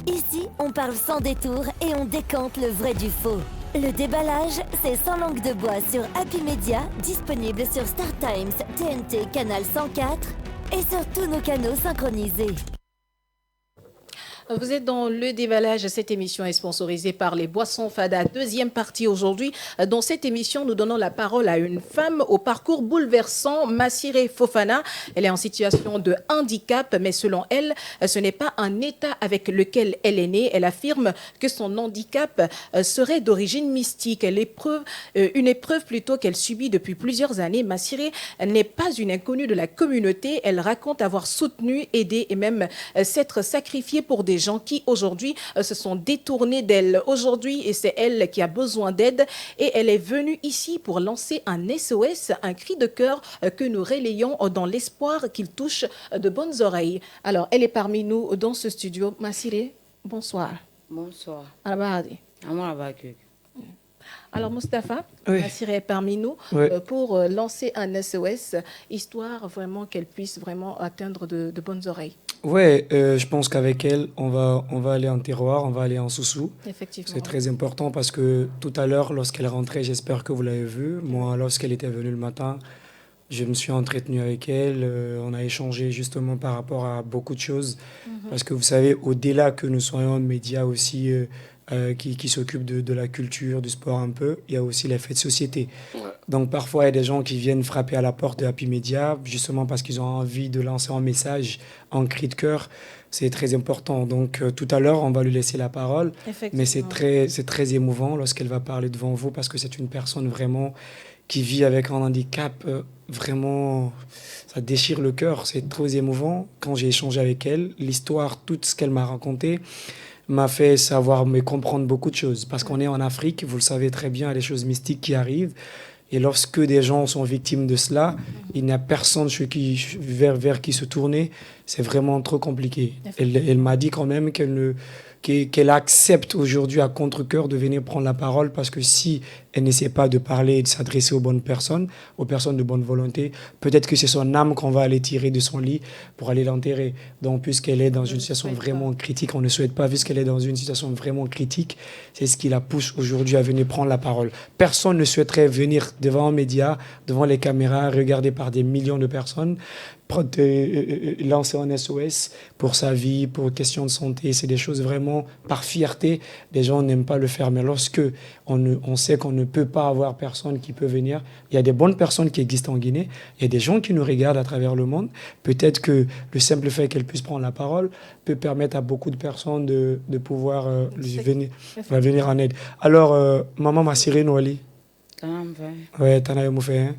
A: Ici, on parle sans détour et on décante le vrai du faux. Le déballage, c'est Sans langue de bois sur Happy Media, disponible sur Star Times, TNT, Canal 104 et sur tous nos canaux synchronisés.
B: Vous êtes dans le déballage. Cette émission est sponsorisée par les Boissons Fada. Deuxième partie aujourd'hui. Dans cette émission, nous donnons la parole à une femme au parcours bouleversant, Massiré Fofana. Elle est en situation de handicap, mais selon elle, ce n'est pas un état avec lequel elle est née. Elle affirme que son handicap serait d'origine mystique. Une épreuve plutôt qu'elle subit depuis plusieurs années. Massiré n'est pas une inconnue de la communauté. Elle raconte avoir soutenu, aidé et même s'être sacrifiée pour des gens qui aujourd'hui se sont détournés d'elle. Aujourd'hui, et c'est elle qui a besoin d'aide et elle est venue ici pour lancer un SOS, un cri de cœur que nous relayons dans l'espoir qu'il touche de bonnes oreilles. Alors, elle est parmi nous dans ce studio. Massiré, bonsoir.
K: Bonsoir.
B: Alabadi. Alors, Mustapha,
I: Oui.
B: Massiré est parmi nous
I: Oui.
B: pour lancer un SOS, histoire vraiment qu'elle puisse vraiment atteindre de bonnes oreilles.
I: Ouais, je pense qu'avec elle, on va aller en terroir, on va aller en sous-sous.
B: Effectivement.
I: C'est très important parce que tout à l'heure, lorsqu'elle rentrait, j'espère que vous l'avez vu, moi, lorsqu'elle était venue le matin, je me suis entretenu avec elle, on a échangé justement par rapport à beaucoup de choses. Parce que vous savez, au-delà que nous soyons médias aussi qui s'occupent de la culture, du sport un peu. Il y a aussi les faits de société.
E: Ouais.
I: Donc parfois, il y a des gens qui viennent frapper à la porte de Happy Media, justement parce qu'ils ont envie de lancer un message en cri de cœur. C'est très important. Donc tout à l'heure, on va lui laisser la parole. Mais c'est très émouvant lorsqu'elle va parler devant vous parce que c'est une personne vraiment qui vit avec un handicap. Vraiment, ça déchire le cœur. C'est très émouvant. Quand j'ai échangé avec elle, l'histoire, tout ce qu'elle m'a raconté, m'a fait savoir, mais comprendre beaucoup de choses. Parce qu'on est en Afrique, vous le savez très bien, il y a des choses mystiques qui arrivent. Et lorsque des gens sont victimes de cela, il n'y a personne vers qui se tourner. C'est vraiment trop compliqué. Elle m'a dit quand même qu'elle accepte aujourd'hui à contre-cœur de venir prendre la parole parce que si elle n'essaie pas de parler et de s'adresser aux bonnes personnes de bonne volonté, peut-être que c'est son âme qu'on va aller tirer de son lit pour aller l'enterrer. Donc, puisqu'elle est dans une situation vraiment critique, on ne souhaite pas, puisqu'elle est dans une situation vraiment critique, c'est ce qui la pousse aujourd'hui à venir prendre la parole. Personne ne souhaiterait venir devant un média, devant les caméras, regardé par des millions de personnes, lancer un SOS pour sa vie, pour question de santé. C'est des choses vraiment par fierté. Les gens n'aiment pas le faire. Mais lorsque on sait qu'on ne peut pas avoir personne qui peut venir, il y a des bonnes personnes qui existent en Guinée. Il y a des gens qui nous regardent à travers le monde. Peut-être que le simple fait qu'elle puisse prendre la parole peut permettre à beaucoup de personnes de pouvoir venir en aide. Alors, maman m'a siré Noali. Ouais, t'en as fait.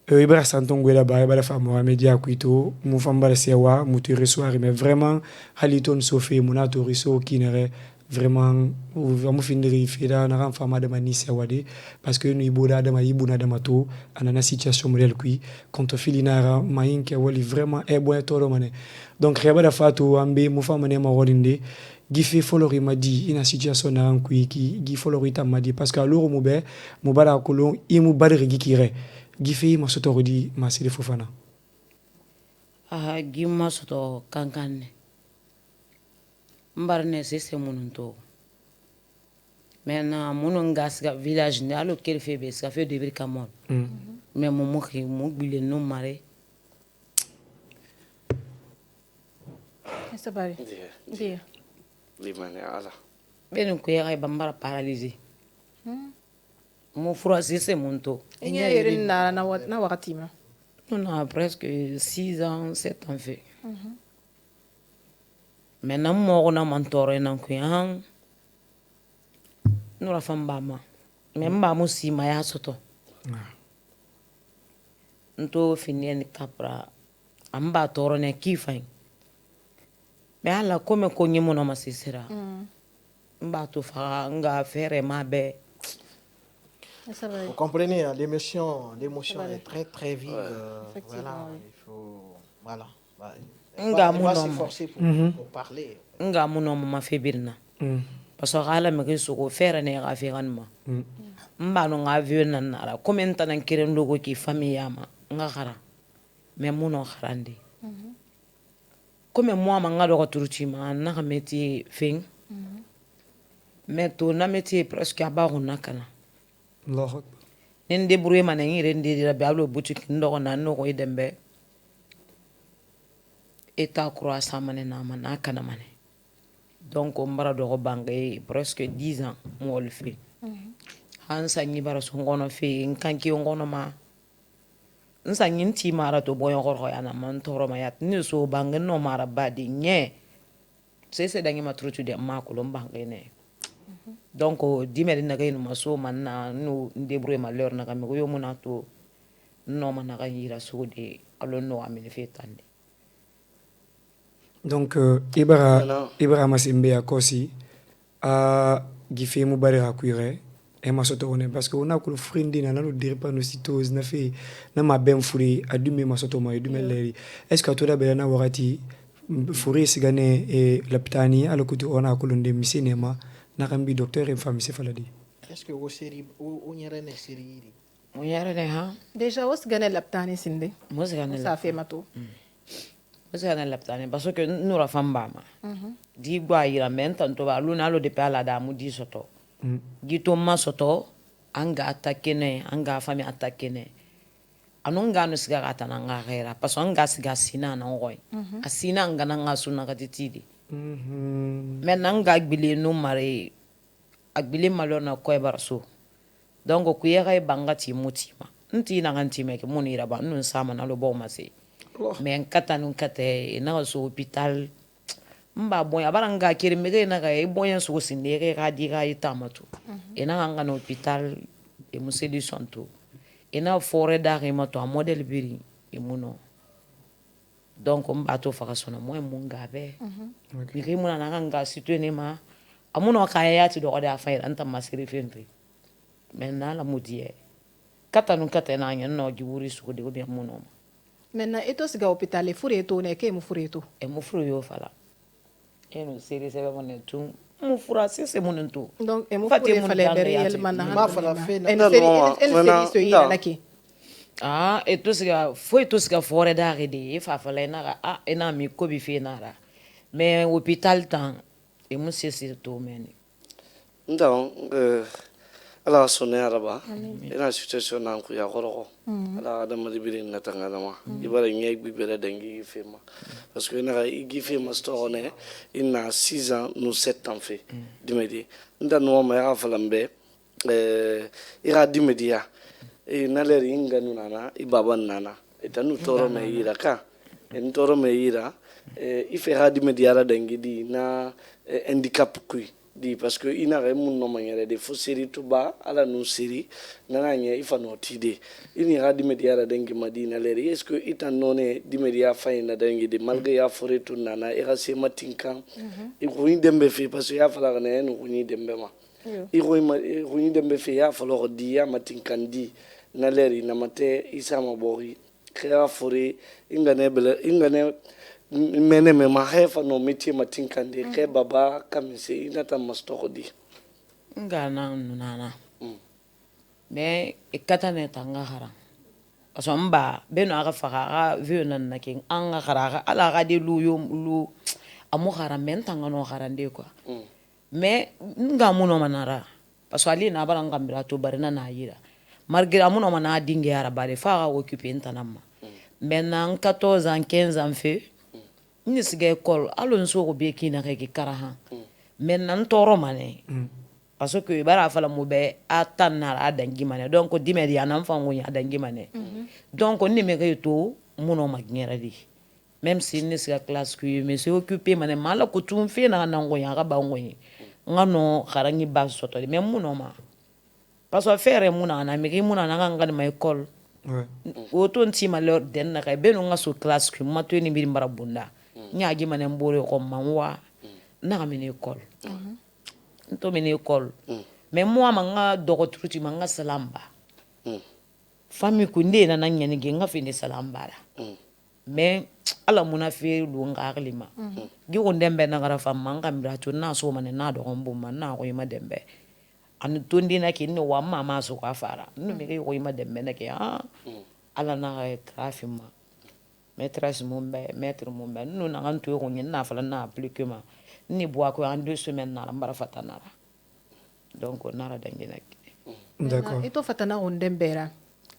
I: Ibra santongo là-bas, ibra femme Mohamed Yakuito, mon femme Balsewa, mon territoire, mais vraiment, Haliton Sophie, mon autoriso qui n'est vraiment, vraiment finir faire na femme de Manisse Wade, parce que nous iboda de Maïbouna de Mato, en une situation modèle qui, quand on filinara, maïn qui a vraiment bon toro mané. Donc, Reba da Fatou, Ambe, mon femme ne m'a rodinde. Gife folori m'a dit une situation na qui folori ta m'a dit parce que alors mo bara kolon imu badre gikire gife ma soto rodi ma sile fofana
K: gimma soto kankanne mbarne c'est mununto maintenant munun gasga village ne alo kel febe ça fait de brikamol mais mo moki mo bile no mare
B: ça va bien
E: Limane ala.
K: Ben ko ya bambara paralysé. Mon frère c'est mon taux.
B: Il y a une na wakati ma.
K: On a presque 6 ans, 7 ans fait. Maintenant moi on a mentoré nan ko yan. Nous la femme bama. Même ba mo si ma ya soto. Nto finien kapra. Amba toro ne kifain. Mais ala comme konye mon ama sisera mba to fa nga faire ma be.
F: Vous comprenez, hein, l'émotion est très très vive. Voilà, il faut voilà.
K: Nga
F: on va s'efforcer pour parler.
K: Nga mon ma febirna parce que ala me ke so faire ne ga fe ganma mba no nga vieux nan ala comme tan kiren logo ki famille ama nga khara mais mon kharandi comme moi manga do turuti ma na métier fin mais to na métier presque abaru nakana
I: Allah
K: nen débrouiller man ngi rendi la bablo boutique ndo na no ko idembe eta croissant man na man nakana man donc on bara do banque presque 10 ans mo le fait hansa ni bara so ngono fe nkanki ngono ma nsa nyinti mara to boyon gorgo yana man toro ma yat ni so bangen no mara badi nye c'est dangi ma trutu de ma ko lom bangene donc dimeri na gainu maso man na no débrouiller ma leur na kam ko yo mona to no man na yira so de alo no amene fetande
I: donc Ibra Masimbe akosi a gife mu bari hakuire et ma soto on parce que on a que le frindi na no drépanocytose na fait na ma ben furi adume ma soto ma adume leri est-ce que toi da na wakati furi sigane et laptani ala kutu on a ko londe misinema na kambi docteur et famille faladi
F: est-ce que au série ou nyere ne série
K: on yara ne ha
B: déjà os gane laptani sinde
K: mo sigane
B: ça fait mato
K: mo sigane laptani parce que nous la femme ba ma di gwa ira men tanto ba luna lo de pala da mu di soto gito masoto anga atakene anga fami atakene anonga no siga gata na ngara paso anga siga sina na ngoi asina anga na ngasu na gatitidi men anga gbile no mare agbile malor na ko baraso donc ku yega bangati mutima nti na nganti meke muni raba nun sama na lo bo mase mais kata nun kate na so hôpital mba boya baranga kiri mege na ga e boya so sindere ga di ga itamatu ina nga no hôpital e musedi santo ina fore da remoto a model biri e muno donc mba to faka sona mo munga be mi ke muna na nga situene ma amuno kaya ti do da fa anta masiri fenri maintenant la modie kata nun kata na nya no giwuri su de obi muno
B: maintenant eto siga hôpital e fure to ne ke mu fure to
K: e mu fure yo fala e no seri se ba ne tu mu fura se mun to
B: donc e mu fure fale beri el manna
F: ma fala fe
B: en seri so ira laki
K: ah eto siga fore da rede e fa fala na ah ena mi ko bi fe na ra mais hôpital tan e mu se to meni
J: donc ala sonne araba ina situation nan ku ya goro ala adam di birin na tanga ma ibara nyai bi bere dangi fema parce que ina igi fema store ne ina 6 ans nous 7 ans fait dimedi nda no ma ya falambe ira dimedia e na le ringa nana ibaba nana etanu toro me ira ka en toro me ira ife ha dimedia ra dangi di na handicap kui di parce que ina re mun no manyere de fo série to ba ala no série nana nya ifa no tide ini ha di media la dengi madina le est ce que itan none di media fa ina dengi de malgré ya fore to nana e ga se matinkan e ko ni dembe fe parce que ya fala na no ni dembe ma e ko ni dembe fe ya fala ko di ya matinkan di na le na mate isa mabori krea fore ingane mene me ma hefa no métier matinkande ke baba kamise inata mastodi
K: ngana nana mais ikata ne tanga hara asomba beno aga faga vu nan na king anga hara ala ga de lu amu hara men tanga no harande quoi mais nga muno manara parce que ali na balanga mbira to barina na yira malgré amuno mana dingue ara bare fa occuper ntanama maintenant 14 ans 15 ans fait ni siga école alon so ko be kina ke karaha men nan toro mané parce que bara fala mo be atanna adangi mané donc dimedi anam fango ya adangi mané donc ni me to muno magnyera di même si ni siga classe que mais c'est occupé mané mala ko tum fe na nango ya ga bango yi ngano kharangi ba soto même muno ma parce que faire muna na me muna na ngani ma école auto nti malheur den na kay beno ngaso classe que mato ni mbiri marabunda nyaagi mané mbore ko manwa na amene école to mene école mais moi manga dogo truti manga salamba famille ku ndé na nyani ge nga fini salamba la mais ala munafi lu nga aklima gi ko ndembe na gara fam manga mbrato na so mané na do ngombo man na ko yima dembe an tondi na ki no wa mama so ka fara no me ko yima dembe na ke ala na trafima maîtresse mumbe maître mumbe nous na ngantu ko na fala na appliquement ni bois ko en 2 semaines na mbara fatana donc nara dangina
B: d'accord ito fatana on dembera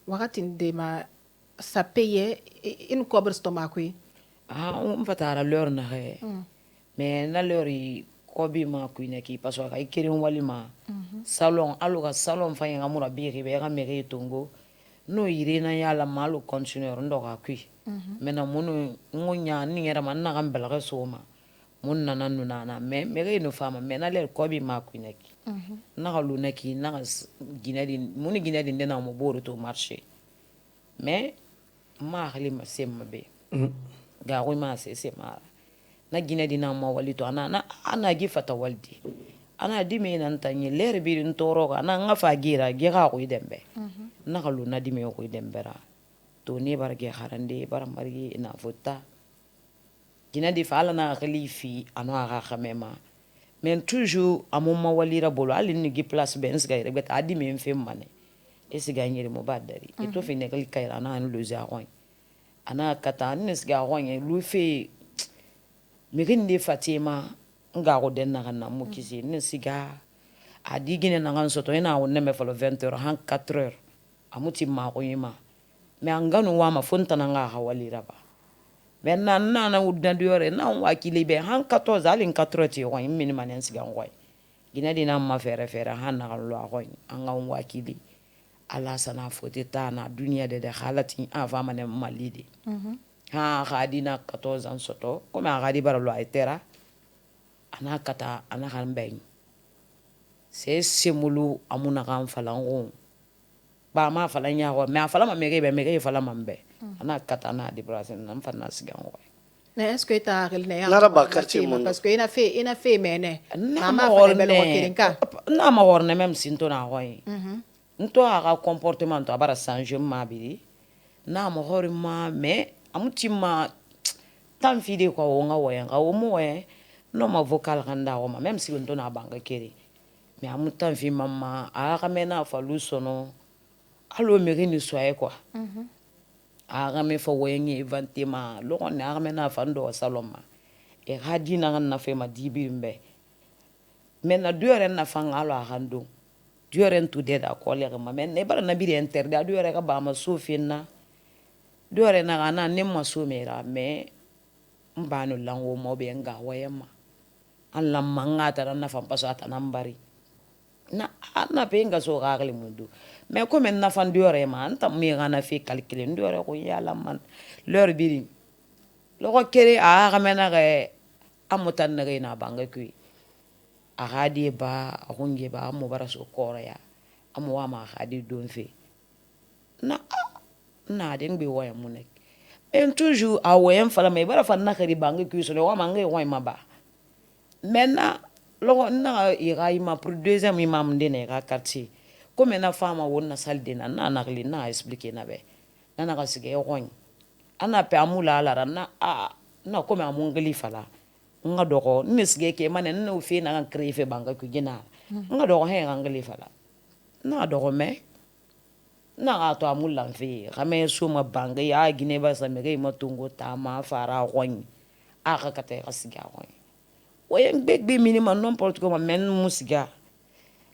B: wakati ndema ça paye une cobre stomac
K: on fatara l'heure na mais na l'heure kobi ma kuina ki parce que ay kiri walima salon aluga salon fa yanga mura biri be ga mere tongo no irena yala malu continuer ndo ka kui mena munu ngunya ni ngera man na gambela ga soma mun nana nunana me mere no fama mena le kobi ma kuina ki na ga luna ki na ga ginadi muni ginadi ndena mo boro to marché mais ma khali ma semma be ga ko ma se sema na ginadi na mo walito ana gi fata waldi ana dimi nan tanye lere bi ntoro ga na nga fagira gi ga ko idembe na galu na dimi ko idembera to ne barge harande barambargi ina vota ginadi fala na khalifi ano aga khamema men toujours amoma walira bolo alini gi place ben sga rebet adimi mfem mane esiga nyere mo badari ito fi ne kali kaira na an lozi aron ana kata ne sga aron lu fe meginde fatima nga ko den na na mo kisi ne siga adi gine na ngan soto ina wonne me falo 20h han 4h amuti ma ko yima me anganu wa ma fonta na nga hawalira ba men na udna diore na wa kilibe han 14 alin 4h ti ko yimini manen siga ngwai gina dina ma fere fere hanna kan lo akoy anga wakili ala sana foti ta na dunia de halati ava mane malidi ha khadina 14 ans soto comme khadi baralo aitera ana kata ana kan ben c'est semulu amuna kan falango ba ma falanya ho me afala ma mege fala mambe ana kata na di brasin nam fanna sigango.
B: Mais est-ce que tu as relné
K: parce
B: que il a fait mais
K: mama na ma worne même sinto na hoy nto aga comportement to abara changer ma biri na ma hori ma mais amuti ma tan fide ko wonga woyanga wo mo no ma vocal kanda wo ma même si nto na banga keri mais amutan fi mama aga mena falu sono alo meri ni soye quoi aga me fo wengi vantima lo on aga me na fando saloma e hadi na na fe ma dibimbe men na duere na fanga lo agando duere to de da kolere ma men ne bara na bi inter da duere ka ba ma sofina duere na gana ne ma so mera me mbano lango mo be nga wayema alla manga ta na fa pasata nambari na ana penga so gagle mundu mais comme na fan duore ma anta mi gana fi calculer duore ko yalla man leur biri lo ko kere a gamena ga amutan na na banga kui a hadi ba a hunge ba mo bara so korea amu wa ma hadi don fe na den be waya munek en toujours a wayen fala me bara fan na kari banga kui so wa ma ngai wa ma ba maintenant lo na ira ima pour deuxième imam de ne ga quartier comme na femme wonna salle de na nakli na expliquer na be na ka sige yoñ ana pe amula la na comme amungeli fala nga doko ne sige ke mane na u fe na créer fe banga ku gina nga doko he ngeli fala na doko me na ga to amula fe game suma banga ya gine ba sa me ge matungo ta ma fara roñ aka kate ka sige roñ oyen big minimum n'importe comment men musiga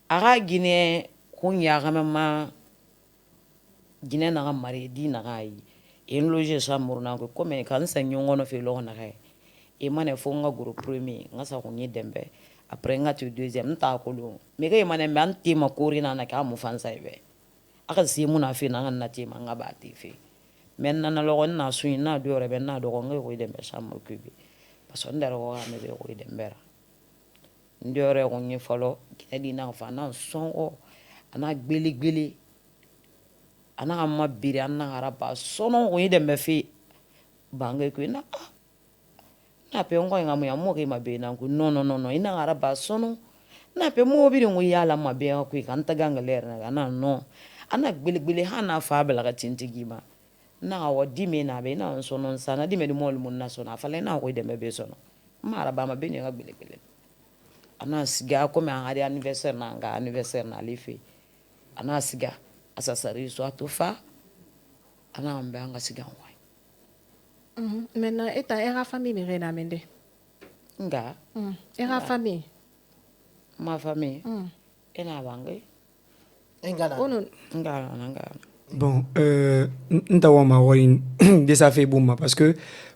K: aga gine kunya ma gine na mari di na gai en loge sa murna ko comme kan sa nyongono fe lo na gai e mane fo nga groupe premier nga sa kunyi dembe après nga tu deuxième ta ko lo me gai mane man ti ma korina na ka mu fansa be aka si mu na fe na na ti ma nga ba ti fe men na lo na su na do re be na do nga ko dembe sa mo kubi parce que ndara ko me be ko dembera ndiore ko nyi folo kidi na fa na songo ana gbeli ana ma biri ana araba sono ko yide me fi bange ko na pe ngo ngamu ya mo ke ma be na ko no ina araba sono na pe mo biri ngo yala ma be ko kan ta ganga ler na no ana gbeli hana fa bela ka tintigi ma na wa dime na be na sono sana dime di mol mun na sono fa le na ko de me be sono ma araba ma be ni ga gbeli ana siga ko me ngari anniversaire na lifi ana siga asasari so atofa ana ambe anga siga ngwai
B: maintenant eta era famille mi rena mende
K: nga
B: era famille
K: ma famille ena bangai
F: engana
K: nga
I: bon ntawa ma wori de ça fait boum parce que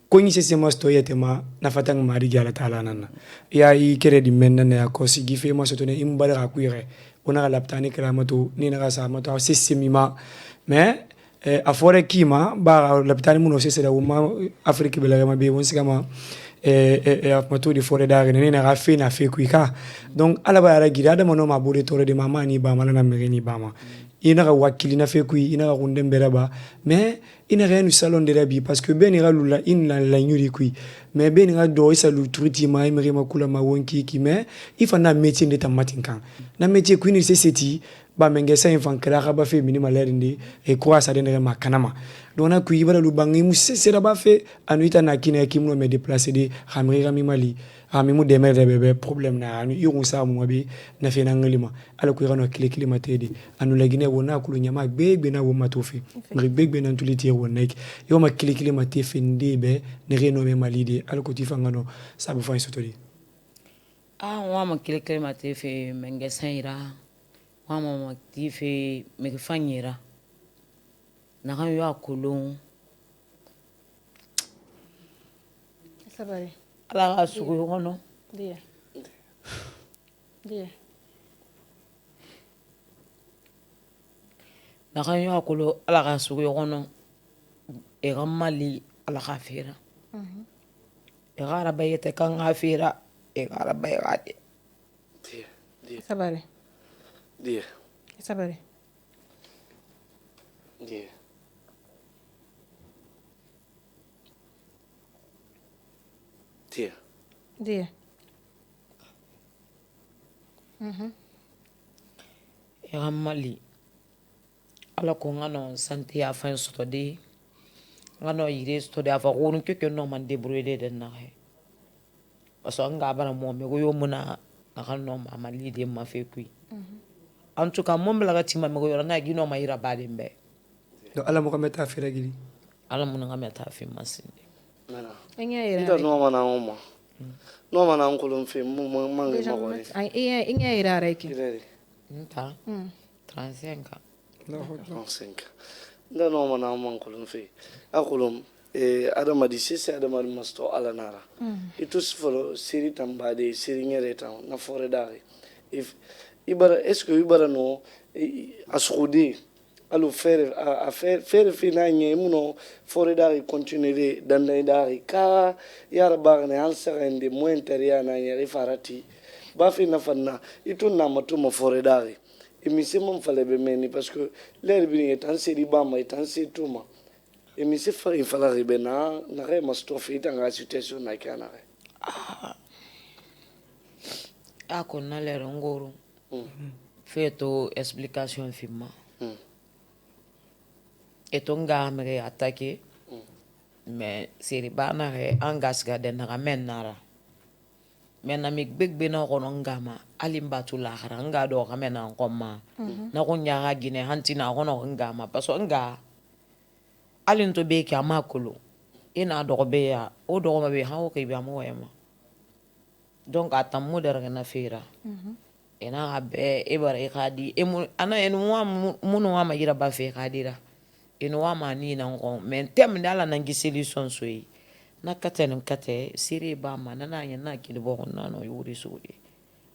I: koni se sema stoye tema na fatang mari gala tala nana ya I kere di menna na ko si gife ma sotone imbara ka kuire ona la laptani kala mato ni na sa mato se semima mais a fore kima ba laptani muno se da uma afrique bela ma be won sigama mato di fore da ne na rafe na fe kuika donc ala ba ra gira da mono ma bude tore de mama ni ba mala na mere ni ba ma ina ga wakili na fe kui ina ga kunde beraba mais ina ga nu salon de rabi parce que ben ira lula in la nyuri kui mais ben ira do isa lu truti ma imri ma kula ma wonki ki mais ifa na métier de tamatin kan na métier kui ni seti ba mengesa infan kala ga ba fe minima lerindi e kwa sa de ma kanama dona kui bara lu bangi mu se da ba fe anuita na kina kimno me déplacer de xamri ga mi mali ami mu demer bebe problème na anu irun sa mu be na fe na ngalima ala ku rano kile matedi anu lagine wona kulu nyama gbegbe na wo matofi ngri gbegbe na tuliti wona ik yo ma kile matefi ndebe ne reno me malide ala ko tifangano sabu fa sotoli
K: wa ma kile matefi mengesaira wa ma tifi megfanyira na kan yo akulun
B: sabari
K: ala sugu hono
B: dia
K: na kan yo akolo ala ka sugu yono e gamali ala ka fira e gara bayete kan ga fira e gara bayade
B: sabare
E: Dia.
B: sabare
E: Dia. Dia.
B: dia
K: e gamali ala ko ngano santi ya fa soto de ngano yire soto de afa ko ke no man débrouiller de na he parce que nga bana mo me go yo muna na kan no ma mali de ma fe kui en tout cas mom la gati ma me go yo na gi no ma ira ba de mbe
I: donc ala mo ko meta afira gidi
K: ala mun nga meta fi masinde
E: Nana.
B: Inga ira
E: Ida no mana uma. No mana unkulum fe mu mangi
B: Déjà,
E: magori.
B: inga ira reiki
E: Ireri.
K: nta 35
E: 35. Nda no mana uma unkulum fe. Akulum adamadi sese adamadi masto ala nara. Itu sifolo siri tambade siri ngere tan na fore dare. If ibara est-ce que ibara no askhudi alu faire fina nyemuno fore dare continuer dandai dare ka yara bagne al serende mo interia na yari farati ba fina fanna itu na matuma fore dare emise mon fale be meni parce que l'air bi etan seri ba ma etan se tuma emise fa ifala ribe na re mastofi tanga situation na kana re
K: ako na lero ngoro feto explication fima eto nga mere attaqué mais seri bana re angasga de na men nara men na mi gbegbe na kono ngama alimba tu la khara nga do kame na ngoma na ko nyaga gine hantina kono ngama paso nga alin to be ka makolo ina do be ya o do ma be ha o ke be mo yema donc atamu der na fira ina be e bare khadi e ana en munu wa ma yira ba fe khadira ino wa ma ni na ngo men tem ndala na ngi solution so yi na katen kate siri ba ma na nya na ki bo na no yuri suri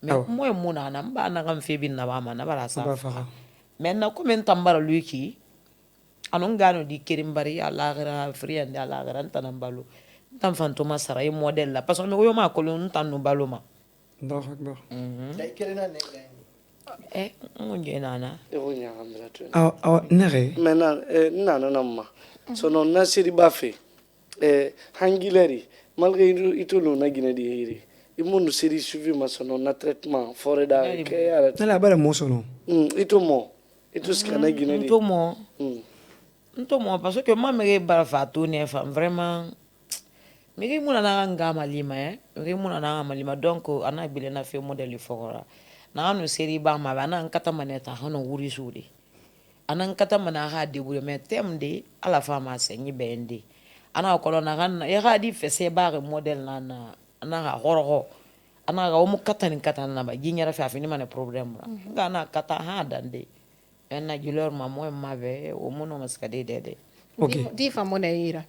K: mais mo e muna na ba na kan fe bin na ba ma na bara sa men na ko men tambara luki anon gano di kerim bari ala gra friend ala gra tan balu tan fantoma sara e model la parce que me yo ma ko lon tan no balu ma
I: Allahu akbar
K: ngonje nana
I: nere
E: mena nana namma sono nasiri bafe hangileri malgré itu no na gina di hiri imundu siri suivi ma sono na traitement fore da ke ara
I: nala bala mo sono
E: itu mo itu skana gina di
K: nto mo parce que ma me bara fatu ne fa vraiment me ke muna na ngama lima me muna na ngama lima donc ana bile na fe modèle fora na anu seri ba ma ba na nkata maneta hono wuri sudi ana nkata mana ha de bure me temde ala fama senyi bende ana ko na kan ya ga di fese ba model na ha horho ana ga mu kata ni kata na ba ginyara fa fini mane problem ga na kata ha dande na julor ma mo ma be o muno maskade dede
I: ok
B: di fa mo na ira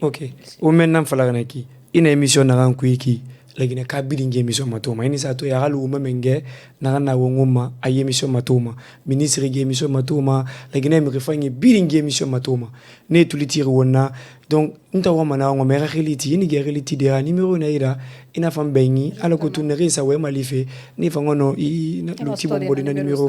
I: ok o men nam fala na ki ina émission na kan ku ki lagina ka bidin ge émission matoma ini sa to ya halu ma menge na na wongoma ay émission matoma ministre ge émission matoma lagina mi refangi bidin ge émission matoma ne tulitiri wona donc nta wa mana ngo mera reliti ni ge reliti de numéro na ira ina fam bengi ala ko tunere sa we malife ni fangono i lu ti bombo de numéro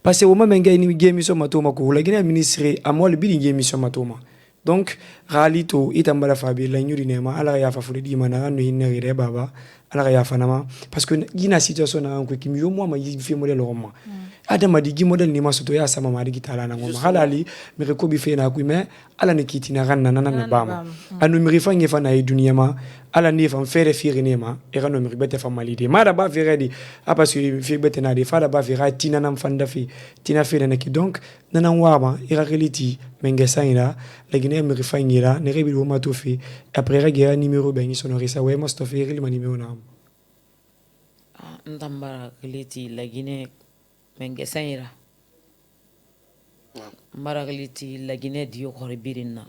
I: parce que o ma menge ni ge émission matoma ko lagina ministre amol bidin ge émission matoma donc realito itambala fabi la nyuri nema ala ya fa fulidi mana no hinne re baba ala ya fa nama parce que gina situation na ko kimi yo mo ma yi fi model roma adama di gi model ni masoto ya sama ma di gitala na ngoma halali mi ko bi fe na ku me ala ne kitina ganna na bama anu mi rifange fa na e dunia ma ala ni fa fere firi nema e rano mi bete fa malide ma da ba fere di a parce que fi bete na di fa da ba fere tina nam fanda fi tina fere na ki donc nana wama ira reliti mengesaina lagine mi rifangira ne rebi wo mato fi après rega numéro bengi sonorisa we masto fi ri ma numéro na
K: ndambara reliti lagine mengesaira mbara reliti lagine dio khore birinna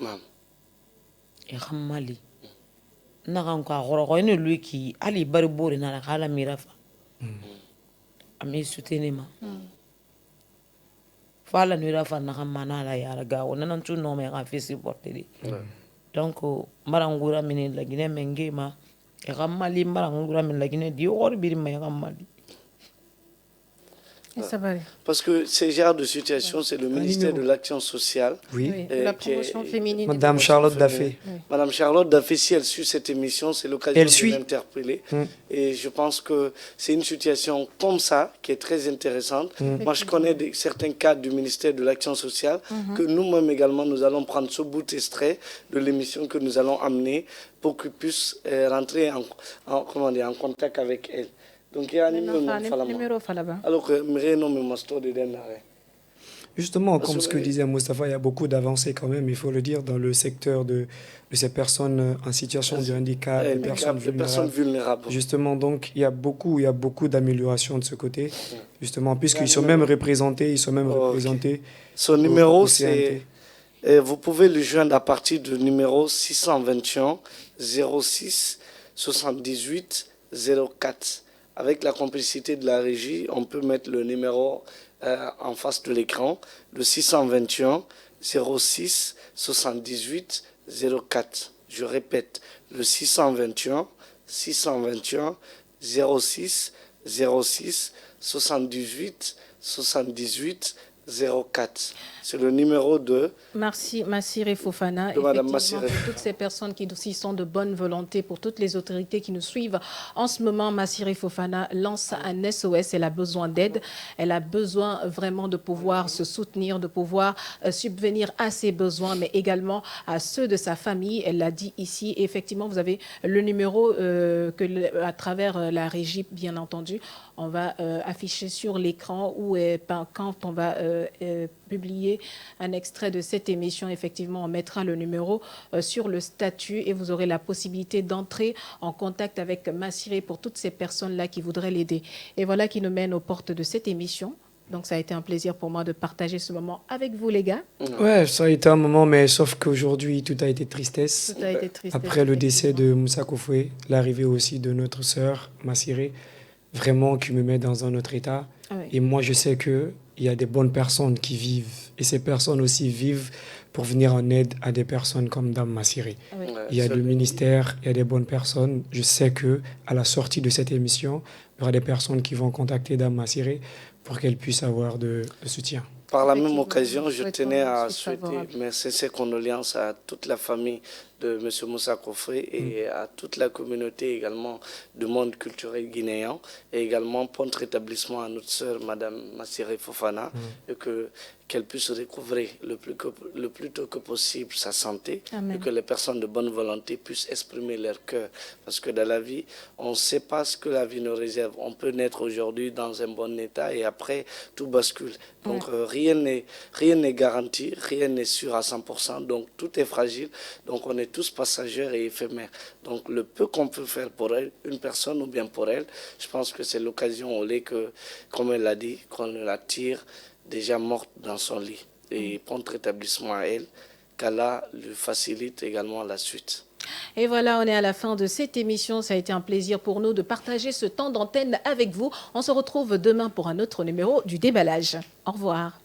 K: e khamali na kan ko khoro ne luki ali bari bori na kala mirafa ami soutenema fala no ira fa na mana la ya ga ona nan tu no me ga fi supporter di donc marangura min la Guinée mengema e gamali marangura min la Guinée di or bir ma gamali.
J: Parce que ces genres de situations, c'est le ministère de l'Action sociale.
B: Oui. La promotion féminine.
I: Madame Charlotte Daffé.
J: Madame Charlotte Daffé, si elle suit cette émission, c'est l'occasion de l'interpeller. Et je pense que c'est une situation comme ça qui est très intéressante. Moi, je connais certains cadres du ministère de l'Action sociale que nous-mêmes également, nous allons prendre ce bout extrait de l'émission que nous allons amener pour qu'ils puissent rentrer en contact avec elle. Donc il y a un numéro alors que
I: justement, comme ce que disait Moustapha, il y a beaucoup d'avancées quand même, il faut le dire, dans le secteur de ces personnes en situation de handicap, des personnes vulnérables. Justement, donc il y a beaucoup d'améliorations de ce côté, justement, puisqu'ils sont même représentés,
J: Son numéro, c'est... Vous pouvez le joindre à partir du numéro 621 06 78 04. Avec la complicité de la régie, on peut mettre le numéro en face de l'écran, le 621 06 78 04. Je répète, le 621 06 06 78 04. C'est le numéro de
B: Massiré Fofana.
J: De Madame Massiré.
B: Pour toutes ces personnes qui aussi sont de bonne volonté, pour toutes les autorités qui nous suivent, en ce moment, Massiré Fofana lance un SOS. Elle a besoin d'aide. Elle a besoin vraiment de pouvoir se soutenir, de pouvoir subvenir à ses besoins, mais également à ceux de sa famille. Elle l'a dit ici. Et effectivement, vous avez le numéro à travers la régie, bien entendu, on va afficher sur l'écran ou quand on va publier un extrait de cette émission. Effectivement, on mettra le numéro sur le statut et vous aurez la possibilité d'entrer en contact avec Massiré pour toutes ces personnes-là qui voudraient l'aider. Et voilà qui nous mène aux portes de cette émission. Donc, ça a été un plaisir pour moi de partager ce moment avec vous, les gars.
I: Ouais, ça a été un moment, mais sauf qu'aujourd'hui, tout a été tristesse.
B: Tout a été tristesse.
I: Après le décès de Moussa Kofoué, l'arrivée aussi de notre sœur, Massiré, vraiment qui me met dans un autre état.
B: Oui.
I: Et moi, je sais qu'il y a des bonnes personnes qui vivent. Et ces personnes aussi vivent pour venir en aide à des personnes comme Dame Massiré.
B: Oui.
I: Il y a le ministère, il y a des bonnes personnes. Je sais qu'à la sortie de cette émission, il y aura des personnes qui vont contacter Dame Massiré pour qu'elle puisse avoir de soutien.
J: Par la même occasion, je tenais à souhaiter mes sincères condoléances à toute la famille de M. Moussa Kofoué et à toute la communauté également du monde culturel guinéen et également prompt rétablissement à notre sœur Madame Massiré Fofana et qu'elle puisse recouvrer le plus tôt que possible sa santé.
B: Amen.
J: Et que les personnes de bonne volonté puissent exprimer leur cœur. Parce que dans la vie, on ne sait pas ce que la vie nous réserve. On peut naître aujourd'hui dans un bon état et après, tout bascule. Donc rien n'est garanti, rien n'est sûr à 100%. Donc tout est fragile. Donc on est tous passagers et éphémères. Donc le peu qu'on peut faire pour elle, une personne ou bien pour elle, je pense que c'est l'occasion au lait que, comme elle l'a dit, qu'on la tire déjà morte dans son lit. Et prompt rétablissement à elle, qu'Allah lui facilite également la suite.
B: Et voilà, on est à la fin de cette émission. Ça a été un plaisir pour nous de partager ce temps d'antenne avec vous. On se retrouve demain pour un autre numéro du déballage. Au revoir.